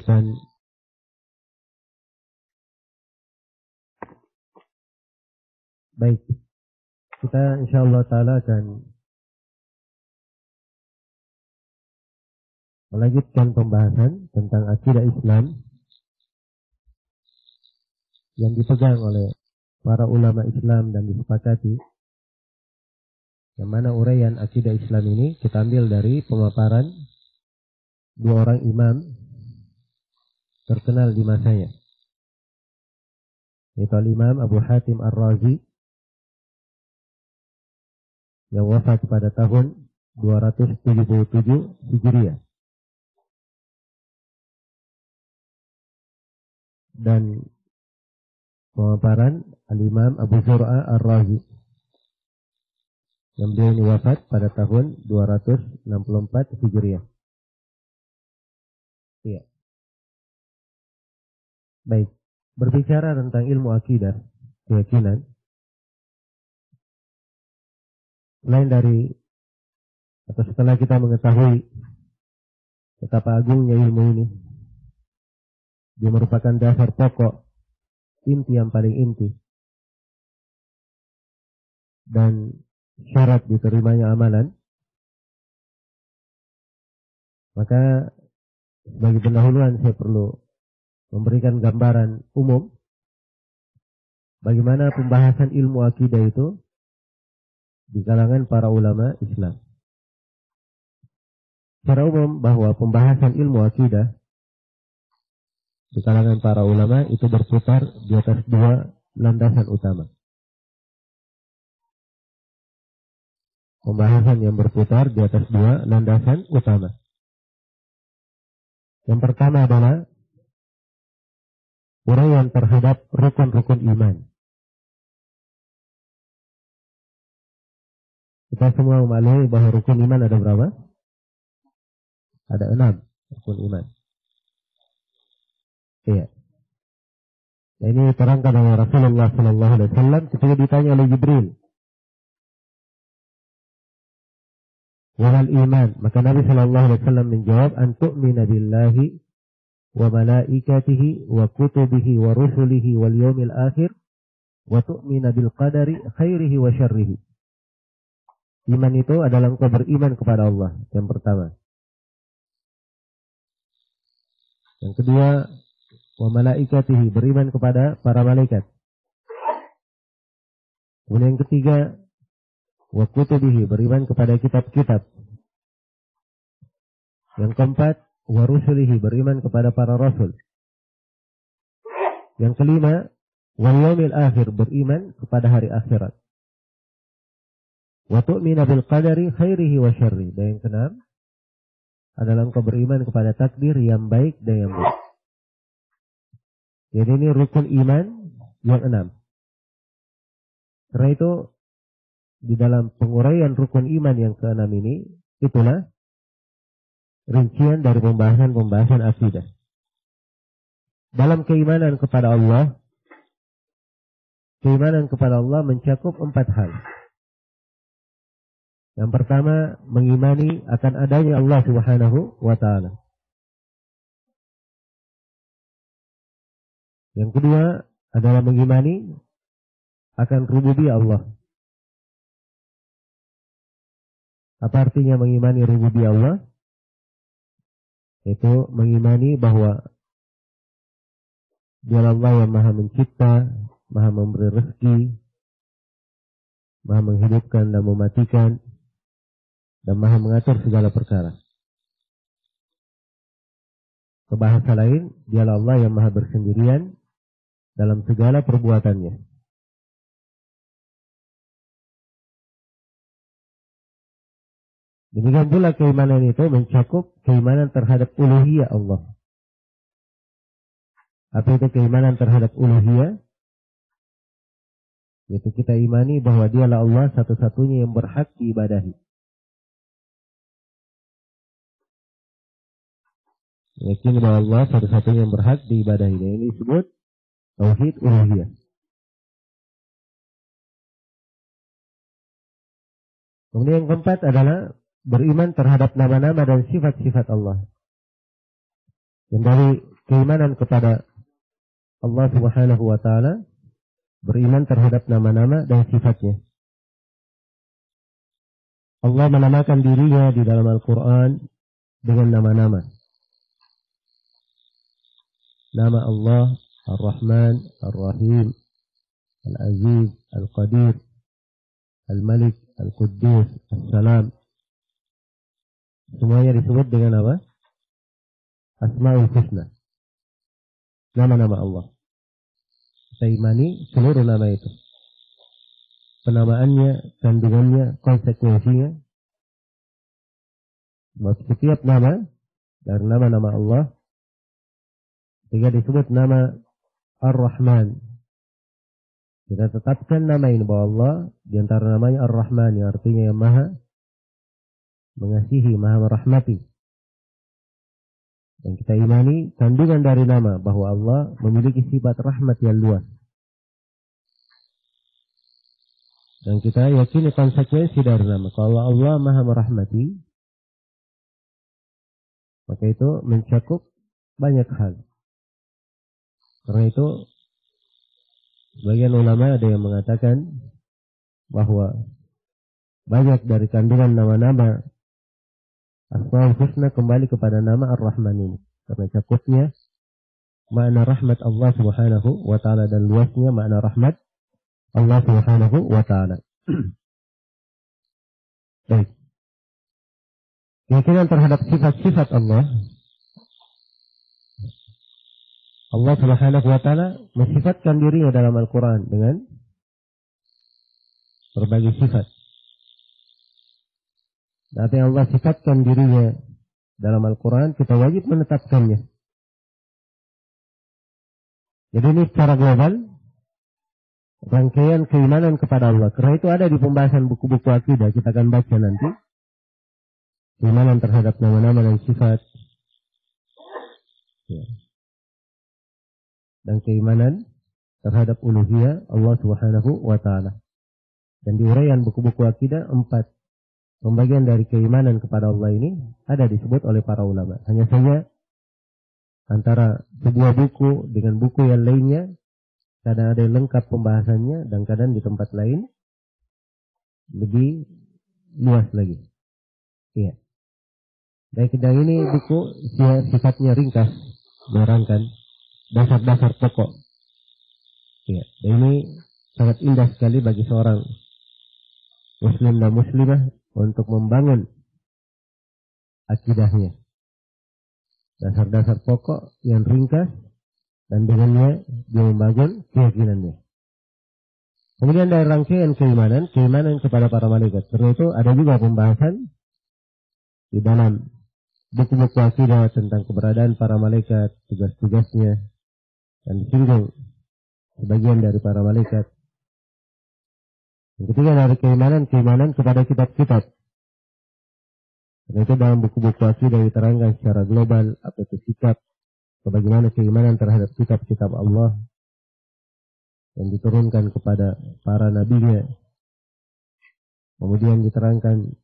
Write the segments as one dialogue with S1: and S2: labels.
S1: Dan baik, kita insyaallah ta'ala akan melanjutkan pembahasan tentang akidah Islam yang dipegang oleh para ulama Islam dan disepakati, yang mana uraian akidah Islam ini kita ambil dari pemaparan dua orang imam terkenal di masanya, yaitu Imam Abu Hatim Ar-Razi yang wafat pada tahun 277 Hijriah, dan pemaparan Al-Imam Abu Zur'a Ar-Razi yang beliau ini wafat pada tahun 264 Hijriah. Iya. Baik, berbicara tentang ilmu akidah, keyakinan, selain dari atau setelah kita mengetahui betapa agungnya ilmu ini, dia merupakan dasar pokok, inti yang paling inti, dan syarat diterimanya amalan, maka sebagai pendahuluan saya perlu memberikan gambaran umum bagaimana pembahasan ilmu akidah itu di kalangan para ulama Islam. Secara umum bahwa pembahasan ilmu akidah di kalangan para ulama itu berputar di atas dua landasan utama. Pembahasan yang berputar di atas dua landasan utama. Yang pertama adalah uraian terhadap rukun-rukun iman. Kita semua memaklumi bahwa rukun iman ada berapa? Ada 6 rukun iman. Iya. Nah, ini terangkan oleh Rasulullah SAW ketika ditanya oleh Jibril, wal iman, maka Nabi SAW menjawab, an tu'mina billahi wa malaikatihi wa kutubihi wa rusulihi wal yawmil akhir wa tu'mina bil qadari khairihi wa syarrihi. Iman itu adalah engkau beriman kepada Allah, yang pertama. Yang kedua, wa malaikatihi, beriman kepada para malaikat. Kemudian yang ketiga, wa kutubihi, beriman kepada kitab-kitab. Yang keempat, wa rusulihi, beriman kepada para rasul. Yang kelima, wal yaumil akhir, beriman kepada hari akhirat. Wa tu'mina bil qadari khairihi wa syarri. Dan yang keenam adalah engkau beriman kepada takdir yang baik dan yang buruk. Jadi ini rukun iman yang 6. Karena itu di dalam penguraian rukun iman yang ke-6 ini, itulah rincian dari pembahasan akidah. Dalam keimanan kepada Allah mencakup 4 hal. Yang pertama, mengimani akan adanya Allah Subhanahu wa ta'ala. Yang kedua adalah mengimani akan rububiyah Allah. Apa artinya mengimani rububiyah Allah? Itu mengimani bahwa Dia Allah yang maha mencipta, maha memberi rezeki, maha menghidupkan dan mematikan, dan maha mengatur segala perkara. Bahasa lain, Dialah Allah yang maha bersendirian dalam segala perbuatannya. Demikian pula keimanan itu mencakup keimanan terhadap uluhiyah Allah. Apa itu keimanan terhadap uluhiyah? Yaitu kita imani bahwa Dialah Allah satu-satunya yang berhak diibadahi. Yakin bahwa Allah satu-satunya yang berhak diibadahi. Dan ini disebut tauhid uluhiyah. Kemudian yang keempat adalah beriman terhadap nama-nama dan sifat-sifat Allah. Dan dari keimanan kepada Allah Subhanahu wa taala, beriman terhadap nama-nama dan sifatnya. Allah menamakan dirinya di dalam Al-Quran dengan nama-nama. Nama Allah Ar-Rahman, Ar-Rahim, Al-Aziz, Al-Qadir, Al-Malik, Al-Quddus, Al-Salam. Semuanya disebut dengan apa? Asma'ul Husna. Nama-nama Allah. Kita imani seluruh nama itu. Penamaannya, kandungannya, konsekuensinya. Setiap nama dari nama-nama Allah, jika disebut nama Ar-Rahman, kita tetapkan nama ini bahwa Allah di antara namanya Ar-Rahman, yang artinya yang maha mengasihi, maha merahmati. Dan kita imani kandungan dari nama bahwa Allah memiliki sifat rahmat yang luas. Dan kita yakini konsekuensi dari nama. Kalau Allah maha merahmati, maka itu mencakup banyak hal. Karena itu sebagian ulama ada yang mengatakan bahwa banyak dari kandungan nama-nama Asmaul Husna kembali kepada nama Ar-Rahman ini. Karena cakupnya makna rahmat Allah Subhanahu wa ta'ala dan luasnya makna rahmat Allah Subhanahu wa ta'ala. Baik. Keyakinan terhadap sifat-sifat Allah. Allah Subhanahu wa ta'ala mensifatkan dirinya dalam Al-Quran dengan berbagai sifat. Dan apa yang Allah sifatkan dirinya dalam Al-Quran, kita wajib menetapkannya. Jadi ini secara global, rangkaian keimanan kepada Allah. Karena itu ada di pembahasan buku-buku akidah, kita akan baca nanti. Keimanan terhadap nama-nama dan sifat. Ya. Dan keimanan terhadap uluhiyah Allah Subhanahu wa ta'ala. Dan di uraian buku-buku akidah 4 pembagian dari keimanan kepada Allah ini ada disebut oleh para ulama. Hanya saja antara sebuah buku dengan buku yang lainnya kadang ada yang lengkap pembahasannya dan kadang di tempat lain lebih luas lagi. Iya. Dan ini buku sifatnya ringkas, menerangkan dasar-dasar pokok. Iya. Dan ini sangat indah sekali bagi seorang muslim dan muslimah untuk membangun akidahnya. Dasar-dasar pokok yang ringkas dan dengannya dia membangun keyakinannya. Kemudian dari rangkaian keimanan kepada para malaikat. Karena itu ada juga pembahasan di dalam buku-buku akidah tentang keberadaan para malaikat, tugas-tugasnya, dan disinggung sebagian dari para malaikat. Yang ketiga dari keimanan kepada kitab-kitab. Karena itu dalam buku-buku akidah diterangkan secara global apa itu sikap, bagaimana keimanan terhadap kitab-kitab Allah yang diturunkan kepada para nabinya. Kemudian diterangkan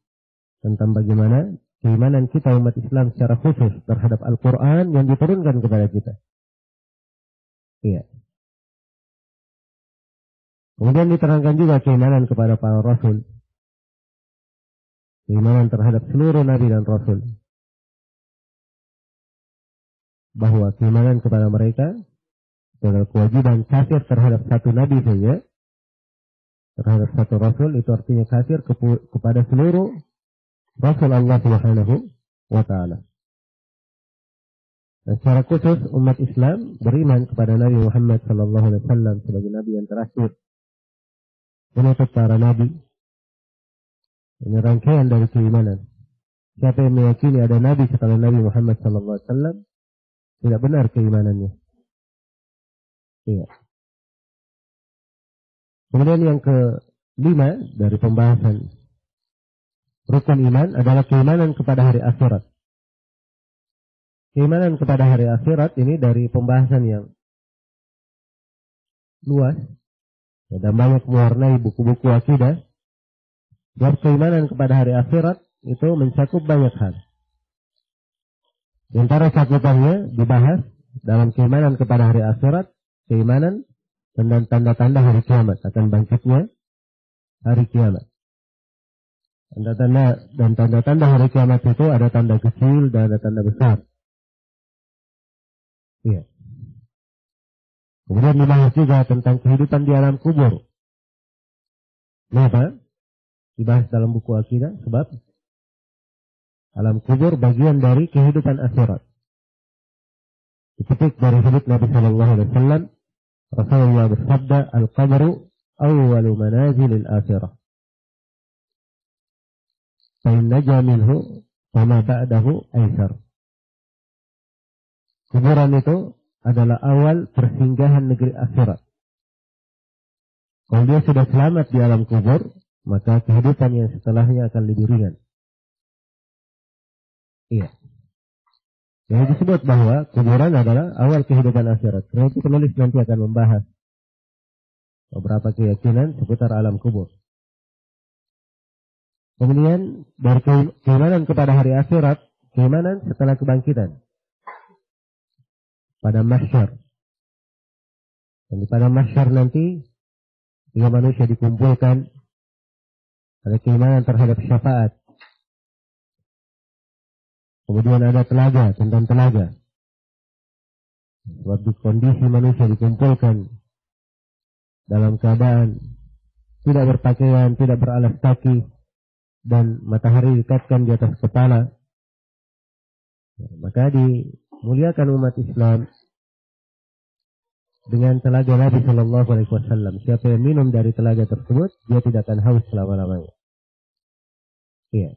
S1: tentang bagaimana keimanan kita umat Islam secara khusus terhadap Al-Quran yang diturunkan kepada kita. Iya. Kemudian diterangkan juga keimanan kepada para rasul. Keimanan terhadap seluruh nabi dan rasul. Bahwa keimanan kepada mereka adalah kewajiban. Kafir terhadap satu nabi saja, terhadap satu rasul, itu artinya kafir kepada seluruh rasul Allah Subhanahu wa ta'ala. Dan secara khusus umat Islam beriman kepada Nabi Muhammad SAW sebagai nabi yang terakhir, penutup para nabi. Ini rangkaian dari keimanan. Siapa yang meyakini ada nabi setelah Nabi Muhammad SAW, tidak benar keimanannya. Iya. Kemudian yang kelima dari pembahasan rukun iman adalah keimanan kepada hari akhirat. Keimanan kepada hari akhirat ini dari pembahasan yang luas. Dan banyak mewarnai buku-buku akidah. Sebab keimanan kepada hari akhirat itu mencakup banyak hal. Di antara cakupannya dibahas dalam keimanan kepada hari akhirat, keimanan dan tanda-tanda hari kiamat, akan bangkitnya hari kiamat. Tanda-tanda hari kiamat itu ada tanda kecil dan ada tanda besar. Iya. Kemudian dibahas juga tentang kehidupan di alam kubur. Kenapa? Dibahas dalam buku akidah, sebab alam kubur bagian dari kehidupan akhirat. Dipetik dari hadits Nabi Sallallahu Alaihi Wasallam, Rasulullah bersabda, "Al-qabru awwalu manazilil akhirah. Fa'in naja minhu, fama ba'dahu aisar." Kuburan itu adalah awal persinggahan negeri akhirat. Kalau dia sudah selamat di alam kubur, maka kehidupan yang setelahnya akan lebih ringan. Iya. Yang disebut bahwa kuburan adalah awal kehidupan akhirat. Karena itu penulis nanti akan membahas beberapa keyakinan seputar alam kubur. Kemudian dari keimanan kepada hari akhirat, keimanan setelah kebangkitan pada mahsyar. Dan pada mahsyar nanti, jika manusia dikumpulkan, ada keimanan terhadap syafaat. Kemudian ada telaga, tentang telaga. Waktu kondisi manusia dikumpulkan dalam keadaan tidak berpakaian, tidak beralas kaki, dan matahari dikatkan di atas kepala, maka dimuliakan umat Islam dengan telaga Nabi Sallallahu Alaihi Wasallam. Siapa yang minum dari telaga tersebut, dia tidak akan haus selama-lamanya. Iya.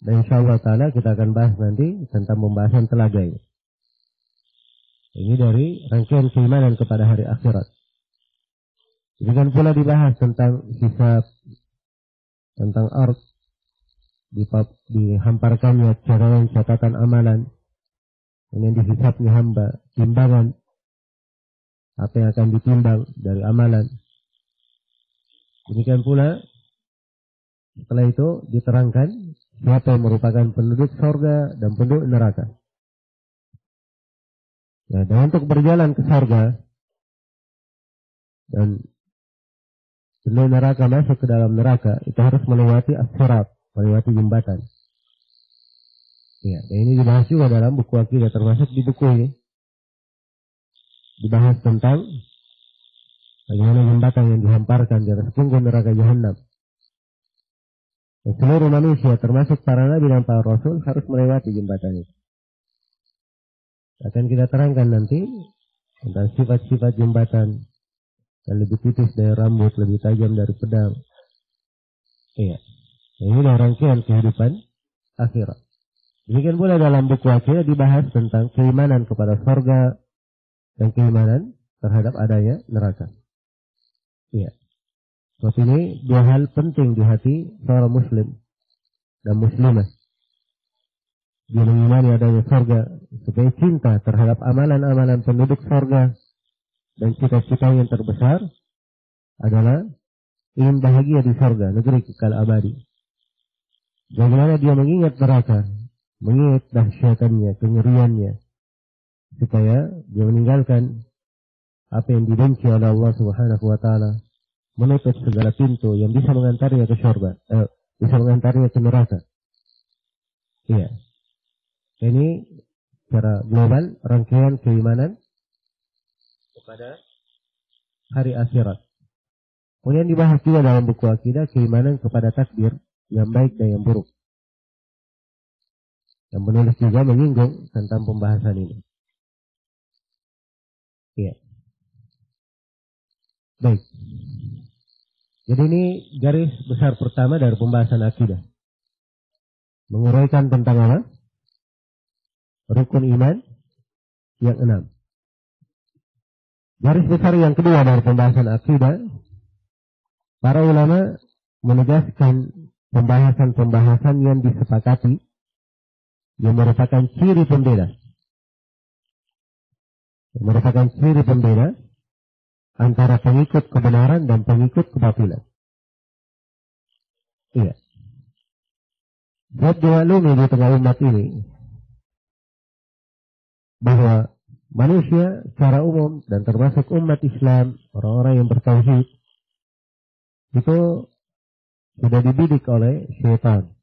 S1: Dan insyaAllah ta'ala kita akan bahas nanti tentang pembahasan telaga ini. Ini dari rangkaian keimanan kepada hari akhirat. Demikian pula dibahas tentang hisab, tentang ard, dihamparkannya catatan amalan, yang dihisabnya hamba, timbangan, apa yang akan ditimbang dari amalan. Demikian pula setelah itu diterangkan siapa yang merupakan penduduk surga dan penduduk neraka. Ya, dan untuk berjalan ke surga dan penduduk neraka masuk ke dalam neraka, itu harus melewati as-sirat, melewati jembatan. Ya, dan ini dibahas juga dalam buku akidah, termasuk di buku ini. Dibahas tentang bagaimana jembatan yang dihamparkan di atas punggung neraka Jahannam. Dan seluruh manusia, termasuk para nabi dan para rasul, harus melewati jembatan itu. Akan kita terangkan nanti tentang sifat-sifat jembatan, yang lebih tipis dari rambut, lebih tajam dari pedang. Iya. Ini adalah rangkaian kehidupan akhirat. Demikian pula dalam buku akidah dibahas tentang keimanan kepada surga dan keimanan terhadap adanya neraka. Iya. Sebab ini dua hal penting di hati seorang muslim dan muslimah. Dia mengimani adanya surga, supaya cinta terhadap amalan-amalan penduduk surga dan cita-cita yang terbesar adalah ingin bahagia di surga, negeri kekal abadi. Bagaimana dia mengingat neraka, mengingat dahsyatannya, kengeriannya, supaya dia meninggalkan apa yang dibenci oleh Allah Subhanahu wa Ta'ala, menutup segala pintu yang bisa mengantarnya ke surga, bisa mengantarnya ke neraka. Iya. Ini secara global rangkaian keimanan kepada hari akhirat. Kemudian dibahas juga dalam buku akidah keimanan kepada takdir yang baik dan yang buruk. Yang penulis juga menyinggung tentang pembahasan ini. Iya. Baik. Jadi ini garis besar pertama dari pembahasan akidah. Menguraikan tentang apa? Rukun iman yang 6. Garis besar yang kedua dari pembahasan akidah, para ulama menegaskan pembahasan-pembahasan yang disepakati yang merupakan ciri pembeda. Yang merupakan ciri pembeda antara pengikut kebenaran dan pengikut kebatilan. Iya. Buat diwaklumi di tengah umat ini bahwa manusia secara umum dan termasuk umat Islam, orang-orang yang bertauhid, itu sudah dibidik oleh syaitan,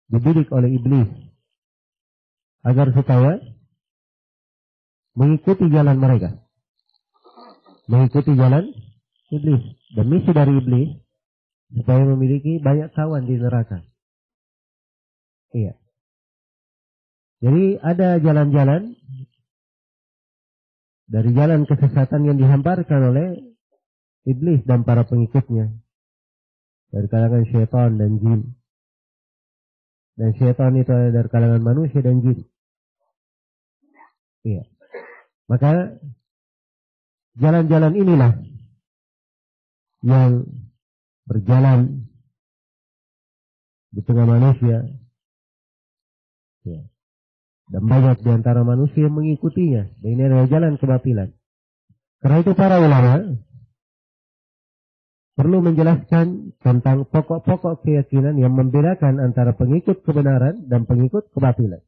S1: dibidik oleh iblis, agar supaya mengikuti jalan mereka, mengikuti jalan iblis. Dan misi dari iblis supaya memiliki banyak kawan di neraka. Iya. Jadi ada jalan-jalan dari jalan kesesatan yang dihamparkan oleh iblis dan para pengikutnya dari kalangan syaitan dan jin. Dan syaitan itu ada dari kalangan manusia dan jin. Iya. Maka jalan-jalan inilah yang berjalan di tengah manusia. Ya. Dan banyak di antara manusia yang mengikutinya. Dan ini adalah jalan kebatilan. Karena itu para ulama perlu menjelaskan tentang pokok-pokok keyakinan yang membedakan antara pengikut kebenaran dan pengikut kebatilan.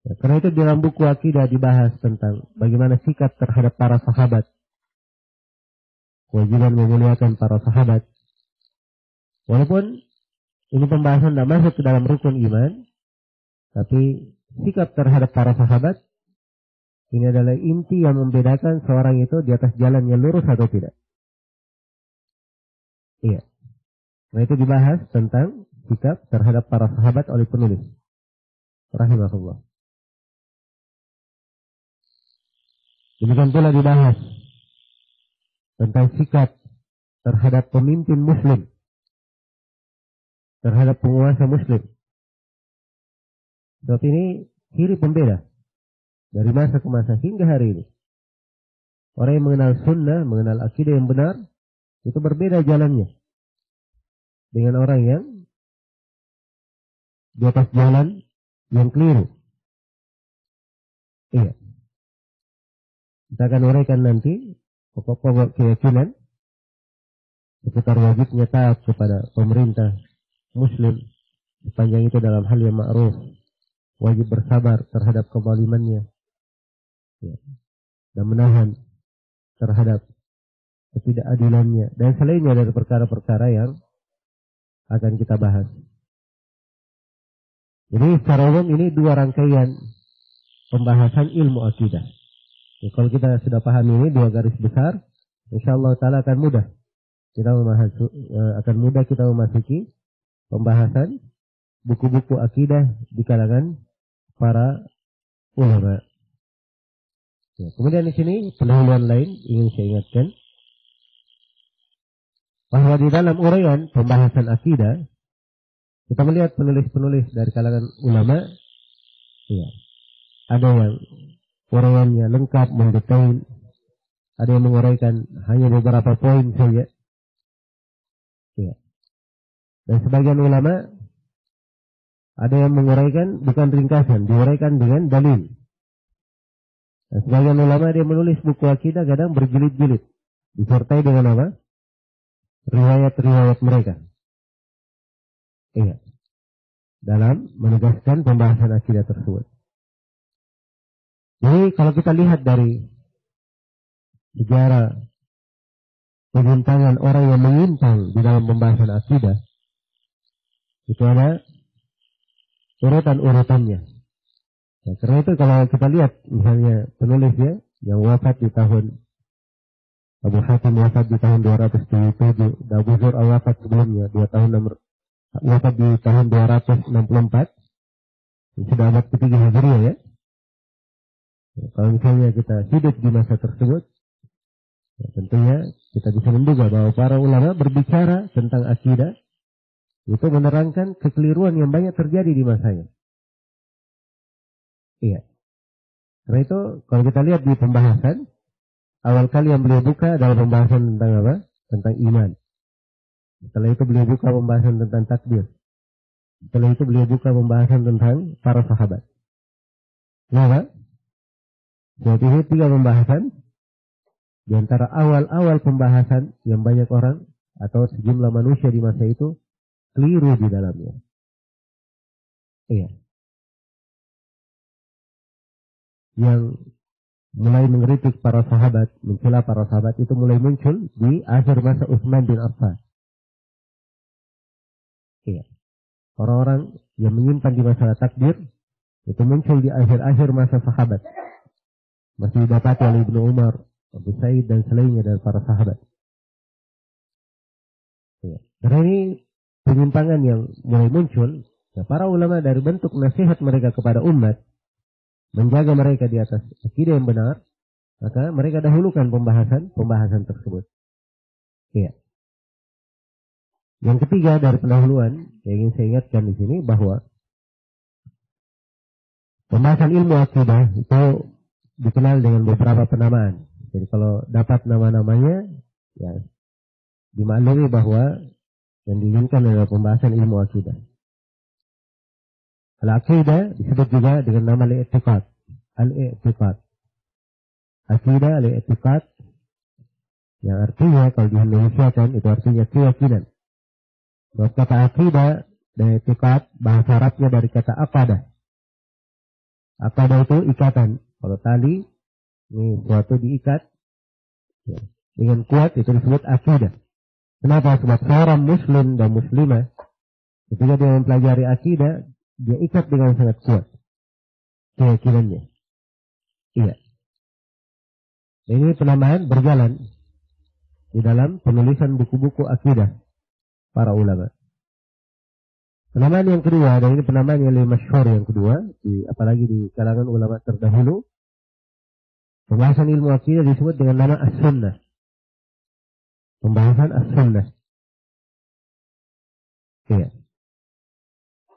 S1: Ya, karena itu dalam buku akidah dibahas tentang bagaimana sikap terhadap para sahabat. Kewajiban memuliakan para sahabat. Walaupun ini pembahasan tidak masuk ke dalam rukun iman, tapi sikap terhadap para sahabat ini adalah inti yang membedakan seorang itu di atas jalan yang lurus atau tidak. Iya. Nah itu dibahas tentang sikap terhadap para sahabat oleh penulis. Rahimahullah. Demikian pula dibahas tentang sikap terhadap pemimpin muslim, terhadap penguasa muslim. Sebab ini ciri pembeda dari masa ke masa hingga hari ini. Orang yang mengenal sunnah, mengenal akidah yang benar, itu berbeda jalannya dengan orang yang di atas jalan yang keliru. Iya. Kita akan uraikan nanti pokok-pokok keyakinan seputar wajibnya taat kepada pemerintah muslim sepanjang itu dalam hal yang ma'ruf, wajib bersabar terhadap kezalimannya, ya, dan menahan terhadap ketidakadilannya dan selainnya dari perkara-perkara yang akan kita bahas. Jadi secara umum ini dua rangkaian pembahasan ilmu akidah. Ya, kalau kita sudah paham ini dua garis besar, insyaallah taala akan mudah kita memasuki pembahasan buku-buku akidah di kalangan para ulama. Ya, kemudian di sini pendahuluan lain ingin saya ingatkan bahwa di dalam uraian pembahasan akidah kita melihat penulis-penulis dari kalangan ulama, ya, ada yang uraiannya lengkap, mendetail, ada yang menguraikan hanya beberapa poin saja. Ya. Dan sebagian ulama ada yang menguraikan bukan ringkasan, diuraikan dengan dalil. Dan sebagian ulama dia menulis buku akidah kadang berjilid-jilid, disertai dengan apa? Riwayat-riwayat mereka. Iya. Dalam menegaskan pembahasan akidah tersebut. Jadi kalau kita lihat dari sejarah penyimpangan orang yang menyimpang di dalam pembahasan akidah, itu ada urutan-urutannya. Ya, karena itu kalau kita lihat misalnya penulisnya yang wafat di tahun Abu Hatim wafat di tahun 277, Abu Zur wafat sebelumnya wafat di tahun 264, sudah abad ketiga Hijriah ya. Ya, kalau misalnya kita hidup di masa tersebut, ya, tentunya kita bisa menduga bahwa para ulama berbicara tentang akidah itu menerangkan kekeliruan yang banyak terjadi di masanya. Iya. Karena itu kalau kita lihat di pembahasan, awal kali yang beliau buka adalah pembahasan tentang apa? Tentang iman. Setelah itu beliau buka pembahasan tentang takdir. Setelah itu beliau buka pembahasan tentang para sahabat. Kenapa? Jadi ini 3 pembahasan. Di antara awal-awal pembahasan yang banyak orang atau sejumlah manusia di masa itu keliru di dalamnya. Iya. yang mulai mengkritik para sahabat, mencela para sahabat itu mulai muncul di akhir masa Utsman bin Affan. Iya. Orang-orang yang menyimpan di masalah takdir itu muncul di akhir-akhir masa sahabat. Masih didapati oleh Ibnu Umar, Abu Sa'id dan selainnya dari para sahabat. Iya. Karena ini penyimpangan yang mulai muncul, ya para ulama dari bentuk nasihat mereka kepada umat, menjaga mereka di atas akidah yang benar, maka mereka dahulukan pembahasan tersebut. Iya. Yang ketiga dari pendahuluan yang ingin saya ingatkan di sini bahwa pembahasan ilmu akidah itu dikenal dengan beberapa penamaan. Jadi kalau dapat nama-namanya, ya dimaklumi bahwa yang diinginkan adalah pembahasan ilmu akidah. Al-aqidah disebut juga dengan nama al-i'tiqad. Al-i'tiqad. Aqidah, al-i'tiqad, yang artinya kalau di Indonesia kan itu artinya keyakinan. Sebab kata aqidah dan i'tiqad bahasa Arabnya dari kata aqadah. Aqadah itu ikatan. Kalau tali ini suatu diikat ya, dengan kuat itu disebut aqidah. Kenapa? Sebab seorang muslim dan muslimah ketika dia mempelajari akidah, dia ikat dengan sangat kuat keyakinannya. Iya. Ini penamaan berjalan di dalam penulisan buku-buku akidah para ulama. Penamaan yang kedua, dan ini penamaan yang lebih masyhur yang kedua, apalagi di kalangan ulama terdahulu, pembahasan ilmu akidah disebut dengan nama as-sunnah. Pembahasan as-sunnah. Iya.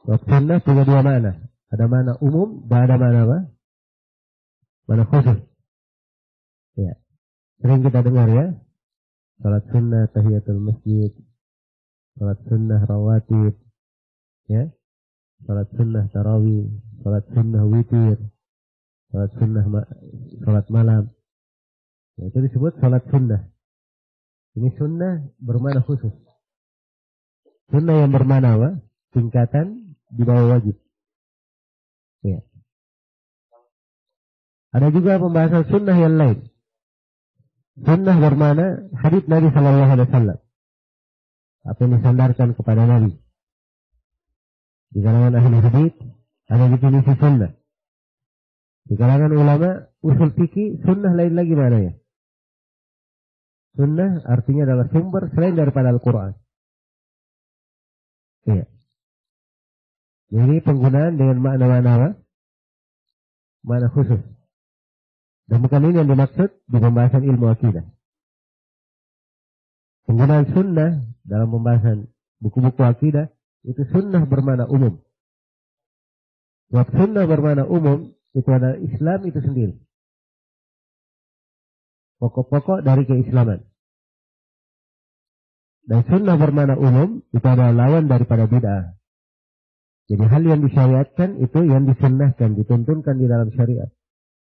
S1: Sunnah punya dua makna. Ada makna umum dan ada makna apa? Makna khusus. Ya. Sering kita dengar ya. Salat sunnah tahiyatul masjid. Salat sunnah rawatib. Ya. Salat sunnah tarawih. Salat sunnah witir. Salat sunnah salat malam. Ya, itu disebut salat sunnah. Ini sunnah bermakna khusus. Sunnah yang bermakna apa? Tingkatan di bawah wajib. Ya. Ada juga pembahasan sunnah yang lain. Sunnah bermakna hadits Nabi Sallallahu Alaihi Wasallam. Apa yang disandarkan kepada Nabi. Di kalangan ahli hadits ada definisi sunnah. Di kalangan ulama usul fikih sunnah lain lagi maknanya. Sunnah artinya adalah sumber selain daripada Al-Quran. Iya. Jadi penggunaan dengan makna-makna apa? Makna khusus. Dan bukan ini yang dimaksud di pembahasan ilmu akidah. Penggunaan sunnah dalam pembahasan buku-buku akidah itu sunnah bermakna umum. Sebab sunnah bermakna umum itu adalah Islam itu sendiri. Pokok-pokok dari keislaman. Dan sunnah bermakna umum itu adalah lawan daripada bid'ah. Jadi hal yang disyariatkan itu yang disunnahkan, dituntunkan di dalam syariat.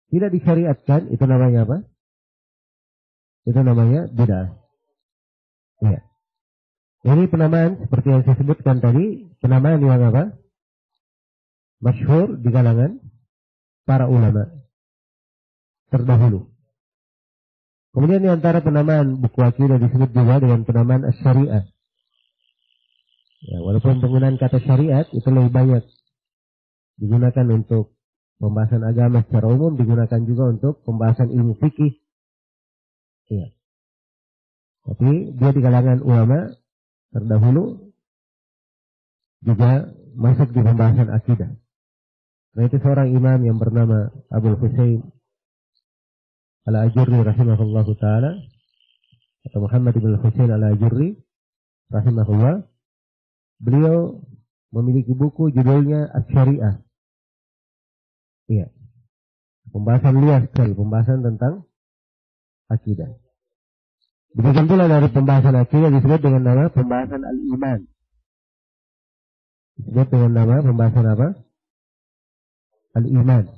S1: Tidak disyariatkan, itu namanya apa? Itu namanya bid'ah. Ya. Ini penamaan seperti yang saya sebutkan tadi, penamaan yang apa? Masyhur di kalangan para ulama terdahulu. Kemudian di antara penamaan buku akidah disebut juga dengan penamaan as-syariah. Ya, walaupun penggunaan kata syariat itu lebih banyak digunakan untuk pembahasan agama secara umum, digunakan juga untuk pembahasan ilmu fikih. Ya. Tapi dia di kalangan ulama terdahulu juga masuk di pembahasan akidah. Nah itu seorang imam yang bernama Abul Husain Al-Ajurri rahimahullahu ta'ala, atau Muhammad ibn Husain Al-Ajurri rahimahullah. Beliau memiliki buku judulnya As-Syariah. Iya. Pembahasan luas sekali, pembahasan tentang akidah. Demikian pula dari pembahasan akidah disebut dengan nama pembahasan al-iman. Disebut dengan nama pembahasan apa? Al-iman.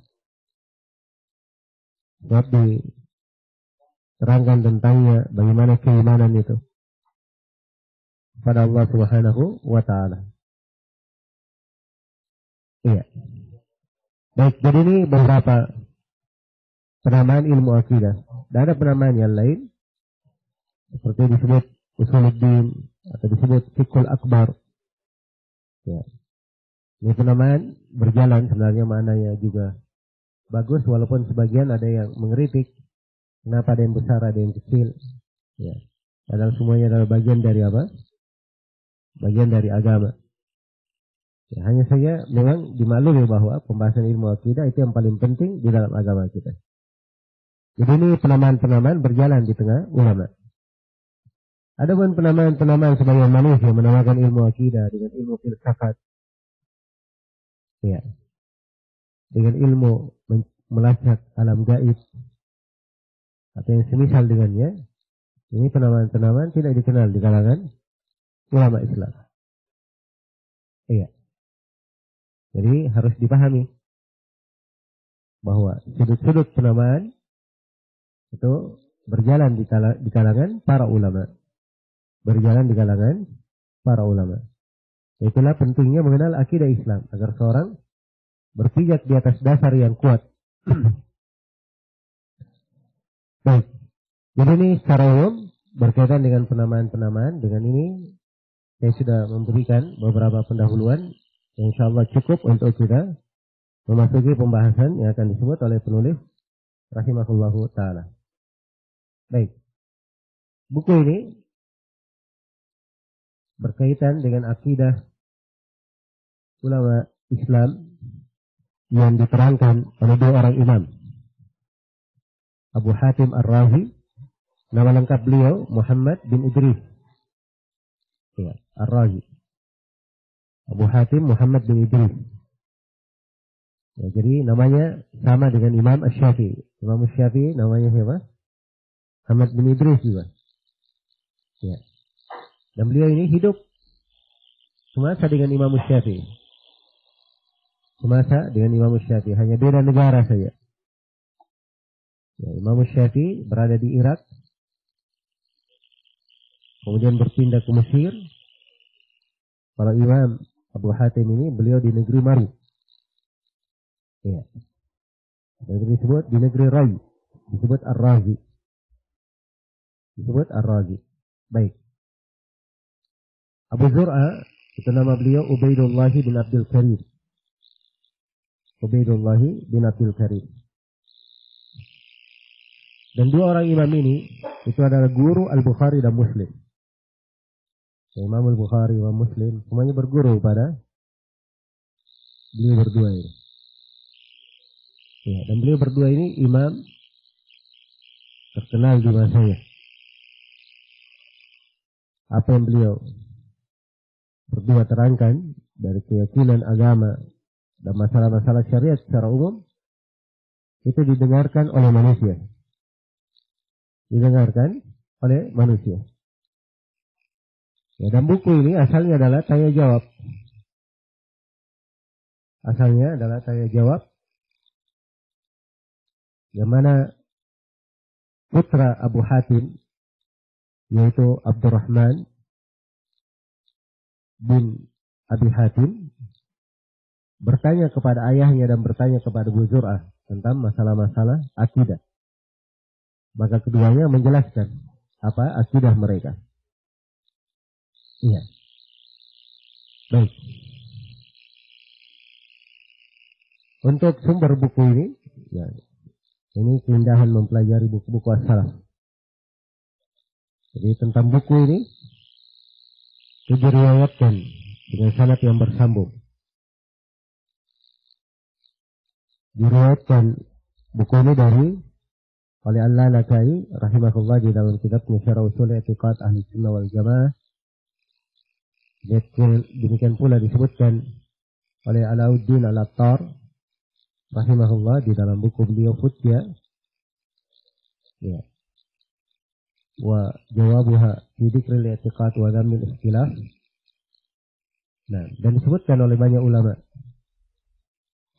S1: Sebab diterangkan tentangnya bagaimana keimanan itu pada Allah Subhanahu wa ta'ala. Iya. Baik, jadi ini beberapa penamaan ilmu akidah. Dan ada penamaan yang lain seperti disebut usuluddin atau disebut fiqhul akbar. Ya. Ini penamaan berjalan sebenarnya maknanya juga bagus walaupun sebagian ada yang mengkritik kenapa ada yang besar ada yang kecil. Ya. Padahal semuanya adalah bagian dari apa? Bagian dari agama. Ya, hanya saja memang dimaklumi bahwa pembahasan ilmu akidah itu yang paling penting di dalam agama kita. Jadi ini penamaan-penamaan berjalan di tengah ulama. Ada pun penamaan-penamaan sebagian manusia menamakan ilmu akidah dengan ilmu filsafat. Ya. Dengan ilmu melacak alam gaib atau yang semisal dengannya. Ini penamaan-penamaan tidak dikenal di kalangan ulama Islam. Iya. Jadi harus dipahami bahwa sudut-sudut penamaan itu berjalan di kalangan para ulama. Berjalan di kalangan para ulama. Itulah pentingnya mengenal akidah Islam agar seorang berpijak di atas dasar yang kuat. Baik. Jadi ini secara umum berkaitan dengan penamaan-penamaan. Dengan ini saya sudah memberikan beberapa pendahuluan yang insya Allah cukup untuk kita memasuki pembahasan yang akan disebut oleh penulis rahimahullahu ta'ala. Baik. Buku ini berkaitan dengan akidah ulama Islam yang diterangkan oleh dua orang imam. Abu Hatim Ar-Razi, nama lengkap beliau Muhammad bin Idris. Ya, Ar-Razi. Abu Hatim Muhammad bin Idris. Ya, jadi namanya sama dengan Imam Asy-Syafi'i. Imam Asy-Syafi'i namanya siapa? Muhammad bin Idris juga. Ya. Dan beliau ini hidup semasa dengan Imam Asy-Syafi'i. Semasa dengan Imam Asy-Syafi'i, hanya beda negara saja. Ya, Imam Asy-Syafi'i berada di Irak, kemudian berpindah ke Mesir. Kalau Imam Abu Hatim ini beliau di negeri Maru. Ya. Negeri disebut di negeri Rai, disebut Ar-Razi. Disebut Ar-Razi. Baik. Abu Zur'a itu nama beliau Ubaidullah bin Abdul Karim. Ubaidullah bin Abdul Karim. Dan dua orang imam ini itu adalah guru Al-Bukhari dan Muslim. Imam Al-Bukhari, Imam Muslim, semuanya berguru pada beliau berdua ini. Ya, dan beliau berdua ini imam terkenal di masanya. Apa yang beliau berdua terangkan dari keyakinan agama dan masalah-masalah syariat secara umum itu didengarkan oleh manusia. Didengarkan oleh manusia. Ya, dan buku ini asalnya adalah tanya jawab. Asalnya adalah tanya jawab. Yang mana putra Abu Hatim, yaitu Abdurrahman bin Abi Hatim, bertanya kepada ayahnya dan bertanya kepada Abu Zur'ah tentang masalah-masalah akidah. Maka keduanya menjelaskan apa akidah mereka. Iya. Baik. Untuk sumber buku ini, ya, ini keindahan mempelajari buku-buku as-salaf. Jadi tentang buku ini itu diriwayatkan dengan sanad yang bersambung. Diriwayatkan buku ini dari oleh Al-Lalakai rahimahullah di dalam kitabnya Syarah Ushul I'tiqad Ahli Sunnah wal Jamaah. Demikian pula disebutkan oleh Alauddin Al-Attar rahimahullah di dalam buku beliau Futya. Ya. Wa jawabuha fi dzikril i'tiqad wa dhammil ikhtilaf. Nah, dan disebutkan oleh banyak ulama.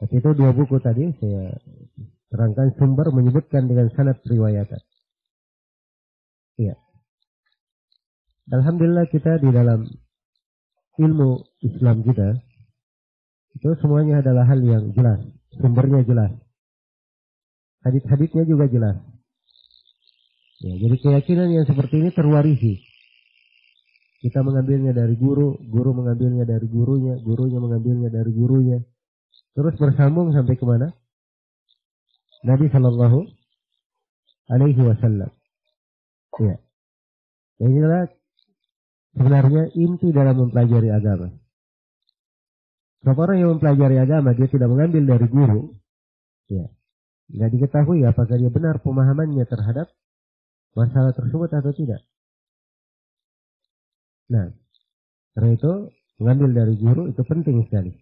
S1: Tapi itu dua buku tadi saya terangkan sumber menyebutkan dengan sanad riwayatan. Iya. Alhamdulillah kita di dalam ilmu Islam kita itu semuanya adalah hal yang jelas, sumbernya jelas. hadits-haditsnya juga jelas. Ya, jadi keyakinan yang seperti ini terwarisi. Kita mengambilnya dari guru, guru mengambilnya dari gurunya, gurunya mengambilnya dari gurunya. Terus bersambung sampai kemana? Nabi Shallallahu Alaihi Wasallam. Ya, inilah sebenarnya inti dalam mempelajari agama. Seorang yang mempelajari agama dia tidak mengambil dari guru, ya, nggak diketahui apakah dia benar pemahamannya terhadap masalah tersebut atau tidak. Nah, karena itu mengambil dari guru itu penting sekali.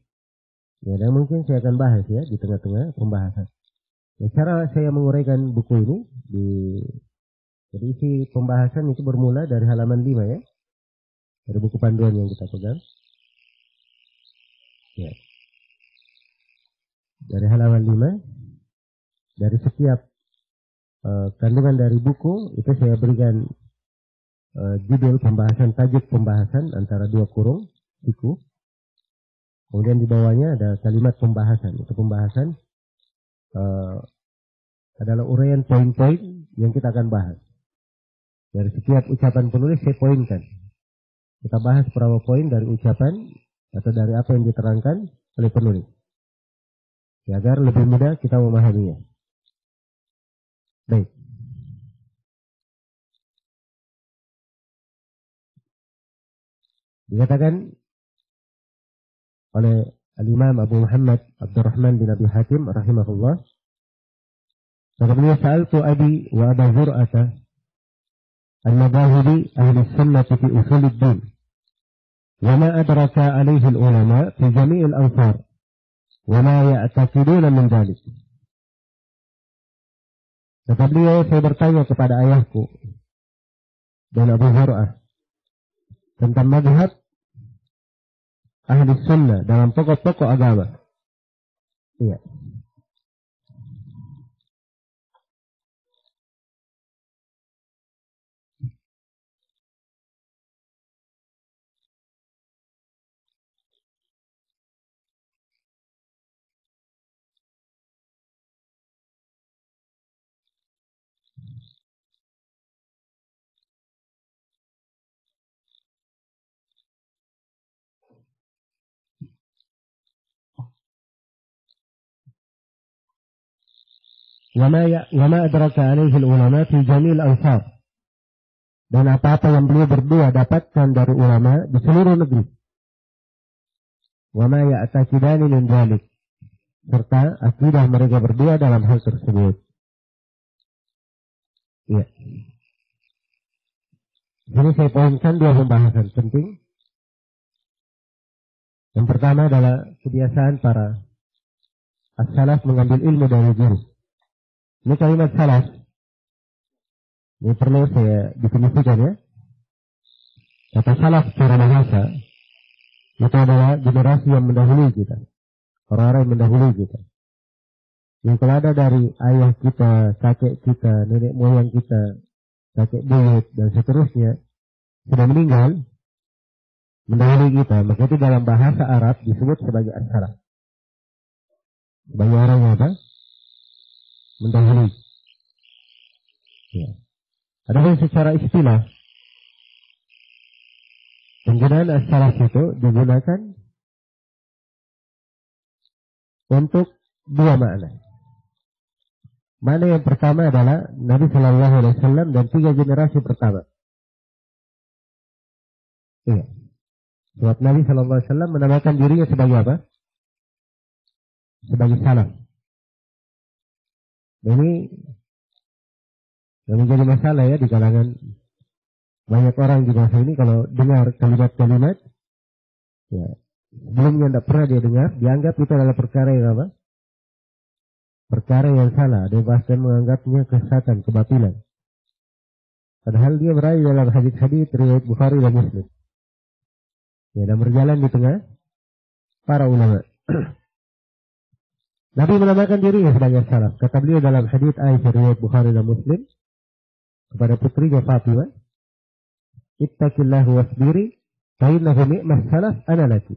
S1: Ya, dan mungkin saya akan bahas ya di tengah-tengah pembahasan. Ya, cara saya menguraikan buku ini jadi isi pembahasan itu bermula dari halaman 5 ya. Dari buku panduan yang kita pegang. Ya. Dari halaman 5 dari setiap kandungan dari buku itu saya berikan judul pembahasan, tajuk pembahasan antara dua kurung siku. Kemudian di bawahnya ada kalimat pembahasan. Itu pembahasan adalah uraian poin-poin yang kita akan bahas. Dari setiap ucapan penulis saya poinkan. Kita bahas beberapa poin dari ucapan atau dari apa yang diterangkan oleh penulis. Ya, agar lebih mudah kita memahaminya. Baik. Dikatakan oleh Al-Imam Abu Muhammad Abdurrahman bin Abi Hatim rahimahullah, kata beliau, sa'altu abi wa Aba Zur'ata al-madhahibi ahli sunnah fi usulid din wa ma adraka alaihi al-ulama fi jami'il anfar wa ma ya'taqiduna min dhalik. Kata beliau, saya bertanya kepada ayahku dan Abu Zur'ah tentang madhab ahli sunnah dalam pokok-pokok agama. Iya. Wama adraka alaihi ulama fi jamil ansar. Dan apa-apa yang beliau berdua dapatkan dari ulama di seluruh negeri. Wama ya'taqidani min dzalik. Serta akidah mereka berdua dalam hal tersebut. Ya. Jadi saya poinkan dua pembahasan penting. Yang pertama adalah kebiasaan para as-salaf mengambil ilmu dari guru. Ini kalimat salaf. Ini perlu saya definisikan ya. Kata salaf secara bahasa itu adalah generasi yang mendahului kita. Orang-orang yang mendahului kita. Yang kalau ada dari ayah kita, kakek kita, nenek moyang kita, kakek buyut dan seterusnya sudah meninggal, mendahului kita, maka itu dalam bahasa Arab disebut sebagai as-salaf. Sebagai orang yang apa? Mendahului. Ya. Adapun secara istilah, penggunaan as-salaf itu digunakan untuk dua makna. Makna yang pertama adalah Nabi Shallallahu Alaihi Wasallam dan 3 generasi pertama. Iya. Sebab Nabi Shallallahu Alaihi Wasallam menamakan dirinya sebagai apa? Sebagai salaf. Ini yang menjadi masalah ya di kalangan banyak orang di masa ini kalau dengar kalimat-kalimat ya sebelumnya tidak pernah dia dengar, dianggap itu adalah perkara yang apa? Perkara yang salah. Ada bahkan menganggapnya kesesatan, kebatilan. Padahal dia berada dalam hadis-hadis riwayat Bukhari dan Muslim. Ya, dan berjalan di tengah para ulama. Nabi menamakan dirinya sebagai salaf. Kata beliau dalam hadis Aisyah riwayat Bukhari dan Muslim kepada putrinya Fatimah, "Ittaqillahu wasbiri, fa innahu ni'mas salaf ana laki."